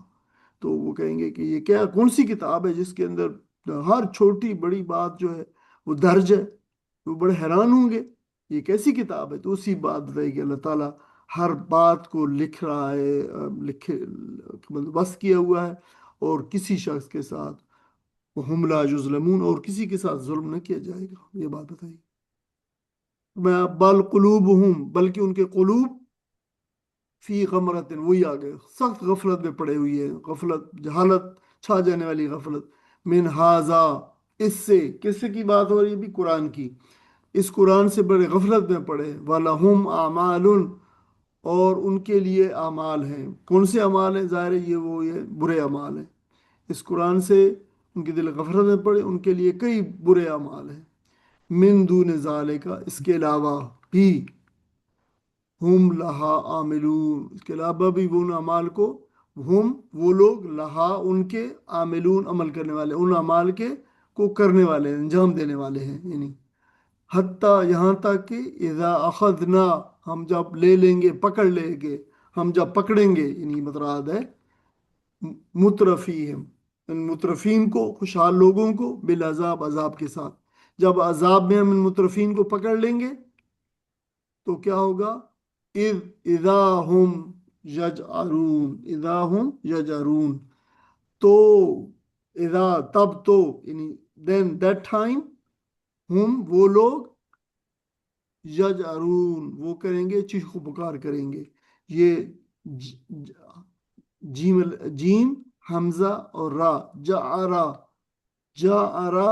تو وہ کہیں گے کہ یہ کیا کون سی کتاب ہے جس کے اندر ہر چھوٹی بڑی بات جو ہے وہ درج ہے، وہ بڑے حیران ہوں گے یہ کیسی کتاب ہے۔ تو اسی بات بتائے کہ اللہ تعالیٰ ہر بات کو لکھ رہا ہے، لکھے بندوبست کیا ہوا ہے، اور کسی شخص کے ساتھ وَهُمْ لَا يُظْلَمُونَ، اور کسی کے ساتھ ظلم نہ کیا جائے گا، یہ بات بتائی۔ بل قلوبہم، بلکہ ان کے قلوب فی غمرت، وہی آگے سخت غفلت میں پڑے ہوئی ہے، غفلت جہالت چھا جانے والی غفلت، من ہاذا، اس سے، کس سے کی بات ہو رہی ہے بھی؟ قرآن کی، اس قرآن سے بڑے غفلت میں پڑے۔ وَلَهُمْ أَعْمَالٌ، اور ان کے لیے اعمال ہیں۔ کون سے اعمال ہیں؟ ظاہر ہے یہ برے اعمال ہیں۔ اس قرآن سے ان کے دل غفلت میں پڑے، ان کے لیے کئی برے اعمال ہیں۔ من دون ذالک، اس کے علاوہ بھی، ہم لہا عاملون، اس کے علاوہ بھی وہ ان اعمال کو، ہم وہ لوگ، لہا ان کے، عاملون عمل کرنے والے، ان اعمال کے کو کرنے والے ہیں، انجام دینے والے ہیں، یعنی حتیٰ یہاں تک کہ اذا اخذنا، ہم جب لے لیں گے، پکڑ لیں گے، ہم جب پکڑیں گے، یعنی مطلب ہے مترفیہم، ان مترفین کو، خوشحال لوگوں کو، بالعذاب، عذاب کے ساتھ، جب عذاب میں ہم ان مترفین کو پکڑ لیں گے تو کیا ہوگا؟ اذ اذا ہم یجعرون، اذا ہم یجعرون، تو اذا تب تو، یعنی دین دیٹ ٹائم، ہم وہ لوگ، یجعرون وہ کریں گے، چیخ و پکار کریں گے، یہ جیم، جیم حمزہ اور را، جعرا، جعرا،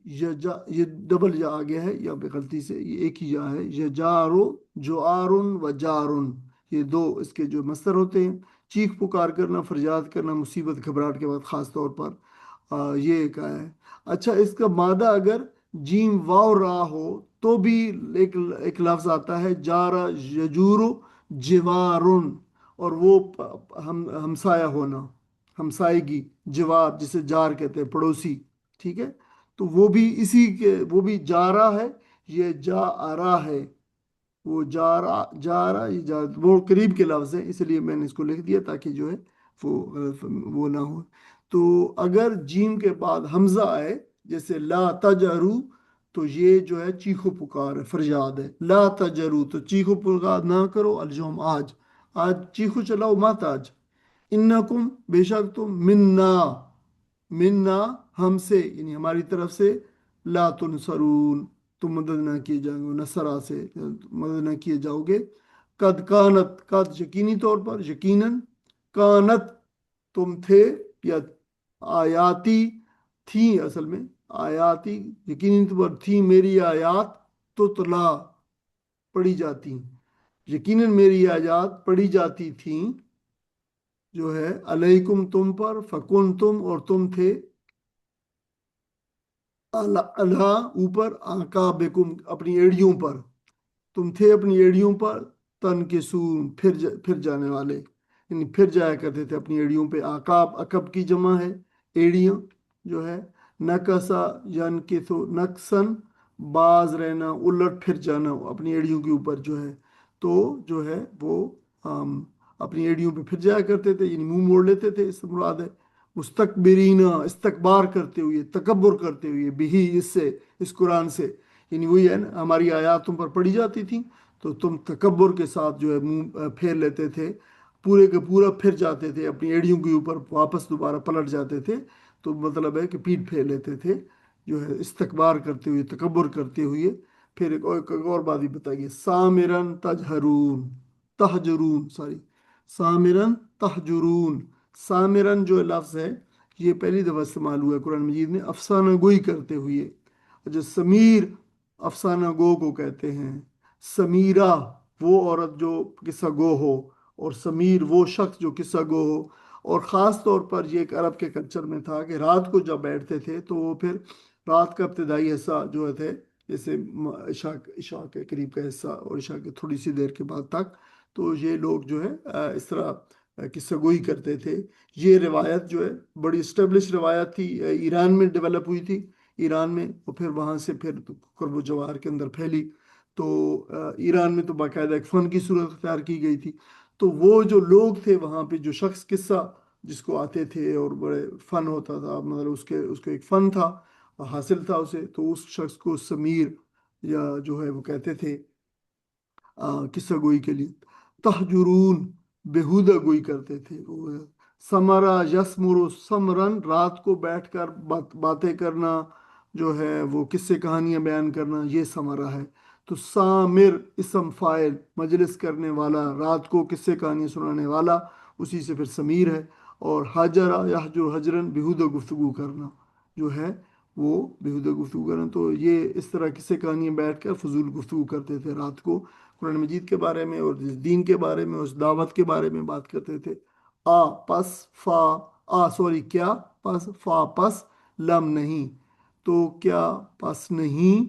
یہ ڈبل جا آ گیا ہے یا بے غلطی سے، یہ ایک ہی جا ہے، یہ جارو، جوارن و جارن، یہ دو اس کے جو مصدر ہوتے ہیں، چیخ پکار کرنا، فریاد کرنا مصیبت گھبراہٹ کے بعد خاص طور پر، یہ ایک آیا ہے۔ اچھا، اس کا مادہ اگر جیم واو را ہو تو بھی ایک لفظ آتا ہے، جارا یجورو جوارن، اور وہ ہمسایہ ہونا، ہمسائیگی، جوار جسے جار کہتے ہیں، پڑوسی، ٹھیک ہے، تو وہ بھی اسی کے، وہ بھی جارا ہے، یہ جا آرا ہے، وہ جارا، جارا، یہ وہ قریب کے لفظ ہیں، اس لیے میں نے اس کو لکھ دیا تاکہ جو ہے وہ نہ ہو۔ تو اگر جیم کے بعد حمزہ آئے، جیسے لا تجرو، تو یہ جو ہے چیخو پکار ہے، فریاد ہے، لا تجرو تو چیخو پکار نہ کرو، الجوم آج چیخو چلاؤ مت آج، انکم بے شک تم، منا، منا ہم سے، یعنی ہماری طرف سے، لا تنصرون تم مدد نہ کیے جائیں گے، نصرہ سے مدد نہ کیے جاؤ گے، قد کانت، قد یقینی طور پر، یقیناً، کانت تم تھے، یا آیاتی تھیں، اصل میں آیاتی یقینی طور پر تھیں میری آیات، تتلا پڑھی جاتی، یقیناً میری آیات پڑھی جاتی تھیں، جو ہے علیکم تم پر، فکن تم اور تم تھے، اللہ اوپر، آقابکم اپنی ایڑیوں پر، تم تھے اپنی ایڑیوں پر، تن کے سون پھر جانے والے، یعنی پھر جایا کرتے تھے اپنی ایڑیوں پہ، آقاب عقب کی جمع ہے، ایڑیاں جو ہے، نکسا ینکسو نقصن، باز رہنا، الٹ پھر جانا اپنی ایڑیوں کے اوپر جو ہے، تو جو ہے وہ اپنی ایڑیوں پہ پھر جایا کرتے تھے، یعنی منہ موڑ لیتے تھے، اس سے مراد ہے مستکبرین، استکبار کرتے ہوئے، تکبر کرتے ہوئے، بھی اس سے، اس قرآن سے، یعنی وہی ہے نا، ہماری آیات تم پر پڑھی جاتی تھیں تو تم تکبر کے ساتھ جو ہے منہ پھیر لیتے تھے، پورے کے پورا پھر جاتے تھے اپنی ایڑیوں کے اوپر، واپس دوبارہ پلٹ جاتے تھے، تو مطلب ہے کہ پیٹ پھیر لیتے تھے، جو ہے استکبار کرتے ہوئے، تکبر کرتے ہوئے۔ پھر ایک اور بات بھی بتائیے، سامرن تجہرون، تہجرون، سوری، سامرن تہجرون، سامرن جو لفظ ہے یہ پہلی دفعہ استعمال ہوا ہے قرآن مجید میں، افسانہ گوئی کرتے ہوئے، جو سمیر افسانہ گو کو کہتے ہیں، سمیرہ وہ عورت جو قصہ گو ہو، اور سمیر وہ شخص جو قصہ گو ہو، اور خاص طور پر یہ ایک عرب کے کلچر میں تھا کہ رات کو جب بیٹھتے تھے تو وہ پھر رات کا ابتدائی حصہ جو تھے، جیسے عشاء کے قریب کا حصہ اور عشاء کے تھوڑی سی دیر کے بعد تک، تو یہ لوگ جو ہے اس طرح قصہ گوئی کرتے تھے۔ یہ روایت جو ہے بڑی اسٹیبلش روایت تھی، ایران میں ڈیولپ ہوئی تھی، ایران میں، اور پھر وہاں سے پھر قرب و جوار کے اندر پھیلی، تو ایران میں تو باقاعدہ ایک فن کی صورت اختیار کی گئی تھی، تو وہ جو لوگ تھے وہاں پہ، جو شخص قصہ جس کو آتے تھے اور بڑے فن ہوتا تھا، مطلب اس کو ایک فن تھا، حاصل تھا اسے، تو اس شخص کو سمیر یا جو ہے وہ کہتے تھے قصہ گوئی کے لیے، تہجرون بےہودہ گوئی کرتے تھے، سمرا یسمر سمرن، رات کو بیٹھ کر باتیں کرنا، جو ہے وہ قصے کہانیاں بیان کرنا، یہ سمرا ہے۔ تو سامر اسم فائل، مجلس کرنے والا، رات کو قصے کہانیاں سنانے والا، اسی سے پھر سمیر ہے، اور حجرا یحجر حجرن، بےہودہ گفتگو کرنا، جو ہے وہ بےہودہ گفتگو کرنا، تو یہ اس طرح قصے کہانیاں بیٹھ کر فضول گفتگو کرتے تھے رات کو، قرآن مجید کے بارے میں اور دین کے بارے میں، اس دعوت کے بارے میں بات کرتے تھے۔ پس فا، سوری کیا، پس فا پس لم نہیں، تو کیا پس نہیں،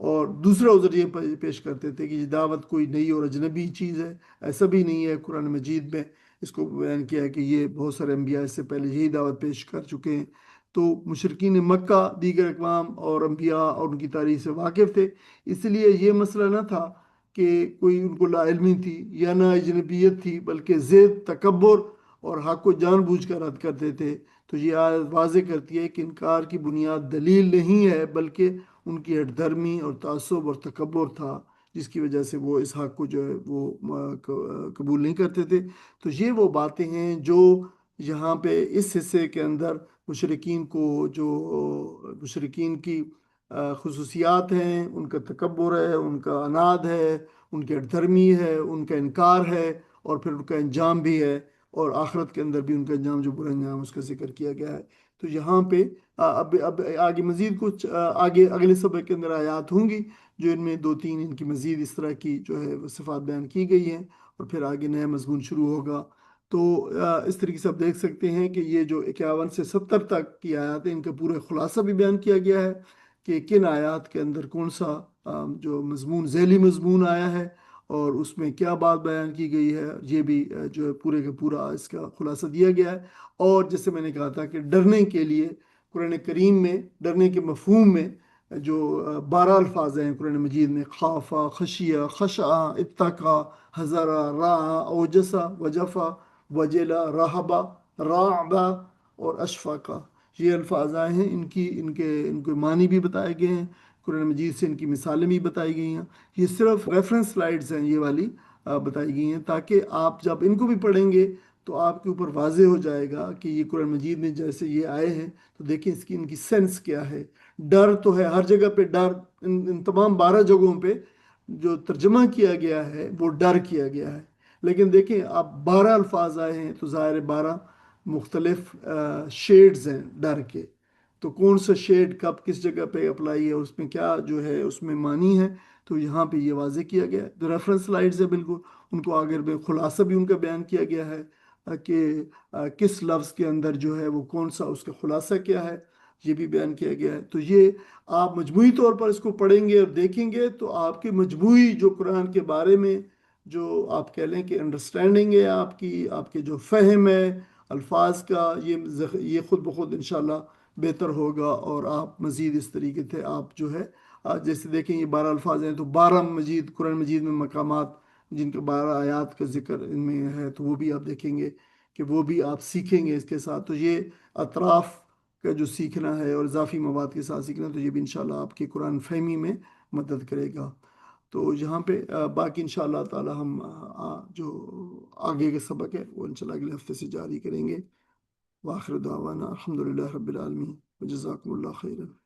اور دوسرا عذر یہ پیش کرتے تھے کہ یہ دعوت کوئی نئی اور اجنبی چیز ہے، ایسا بھی نہیں ہے۔ قرآن مجید میں اس کو بیان کیا ہے کہ یہ بہت سارے انبیاء اس سے پہلے یہی دعوت پیش کر چکے ہیں۔ تو مشرکین مکہ دیگر اقوام اور انبیاء اور ان کی تاریخ سے واقف تھے، اس لیے یہ مسئلہ نہ تھا کہ کوئی ان کو لا علمی تھی یا نہ اجنبیت تھی، بلکہ زید تکبر اور حق کو جان بوجھ کر رد کرتے تھے۔ تو یہ آیت واضح کرتی ہے کہ انکار کی بنیاد دلیل نہیں ہے، بلکہ ان کی ہٹ دھرمی اور تعصب اور تکبر تھا، جس کی وجہ سے وہ اس حق کو جو ہے وہ قبول نہیں کرتے تھے۔ تو یہ وہ باتیں ہیں جو یہاں پہ اس حصے کے اندر مشرکین کو، جو مشرکین کی خصوصیات ہیں، ان کا تکبر ہے، ان کا عناد ہے، ان کی ہٹ دھرمی ہے، ان کا انکار ہے، اور پھر ان کا انجام بھی ہے، اور آخرت کے اندر بھی ان کا انجام جو برا انجام اس کا ذکر کیا گیا ہے۔ تو یہاں پہ اب آگے مزید کچھ آگے اگلے سبق کے اندر آیات ہوں گی جو ان میں 2-3 ان کی مزید اس طرح کی جو ہے صفات بیان کی گئی ہیں، اور پھر آگے نیا مضمون شروع ہوگا۔ تو اس طریقے سے آپ دیکھ سکتے ہیں کہ یہ جو 51 سے 70 تک کی آیات ہیں، ان کا پورا خلاصہ بھی بیان کیا گیا ہے کہ کن آیات کے اندر کون سا جو مضمون، ذیلی مضمون آیا ہے، اور اس میں کیا بات بیان کی گئی ہے، یہ بھی جو ہے پورے کا پورا اس کا خلاصہ دیا گیا ہے۔ اور جیسے میں نے کہا تھا کہ ڈرنے کے لیے قرآن کریم میں، ڈرنے کے مفہوم میں جو 12 الفاظ ہیں قرآن مجید میں، خافا، خشیہ، خشع، اتقا، حذرا، راعا، اوجسا، وجفا، وجلا، رہبا، راعبا اور اشفاقا، یہ الفاظ آئے ہیں۔ ان کے معنی بھی بتائے گئے ہیں، قرآن مجید سے ان کی مثالیں بھی بتائی گئی ہیں۔ یہ صرف ریفرنس سلائیڈز ہیں یہ والی بتائی گئی ہیں، تاکہ آپ جب ان کو بھی پڑھیں گے تو آپ کے اوپر واضح ہو جائے گا کہ یہ قرآن مجید میں جیسے یہ آئے ہیں تو دیکھیں اس کی ان کی سینس کیا ہے۔ ڈر تو ہے ہر جگہ پہ، ڈر ان تمام 12 جگہوں پہ جو ترجمہ کیا گیا ہے وہ ڈر کیا گیا ہے، لیکن دیکھیں اب 12 الفاظ آئے ہیں تو ظاہر 12 مختلف شیڈز ہیں ڈر کے، تو کون سا شیڈ کب کس جگہ پہ اپلائی ہے، اس میں کیا جو ہے اس میں معنی ہے، تو یہاں پہ یہ واضح کیا گیا ہے۔ جو ریفرنس سلائیڈز ہے بالکل ان کو آگے میں خلاصہ بھی ان کا بیان کیا گیا ہے کہ کس لفظ کے اندر جو ہے وہ کون سا اس کا خلاصہ کیا ہے، یہ بھی بیان کیا گیا ہے۔ تو یہ آپ مجموعی طور پر اس کو پڑھیں گے اور دیکھیں گے تو آپ کی مجموعی جو قرآن کے بارے میں جو آپ کہہ لیں کہ انڈرسٹینڈنگ ہے، آپ کے جو فہم ہے الفاظ کا، یہ خود بخود انشاءاللہ بہتر ہوگا، اور آپ مزید اس طریقے سے آپ جو ہے جیسے دیکھیں یہ 12 الفاظ ہیں تو 12 قرآن مجید میں مقامات جن کے 12 آیات کا ذکر ان میں ہے، تو وہ بھی آپ دیکھیں گے کہ وہ بھی آپ سیکھیں گے اس کے ساتھ۔ تو یہ اطراف کا جو سیکھنا ہے اور اضافی مواد کے ساتھ سیکھنا، تو یہ بھی انشاءاللہ آپ کی قرآن فہمی میں مدد کرے گا۔ تو یہاں پہ باقی انشاءاللہ تعالی ہم جو آگے کے سبق ہے وہ انشاءاللہ اگلے ہفتے سے جاری کریں گے۔ وآخر دعوانا الحمدللہ رب العالمین، وجزاکم اللہ خیرا۔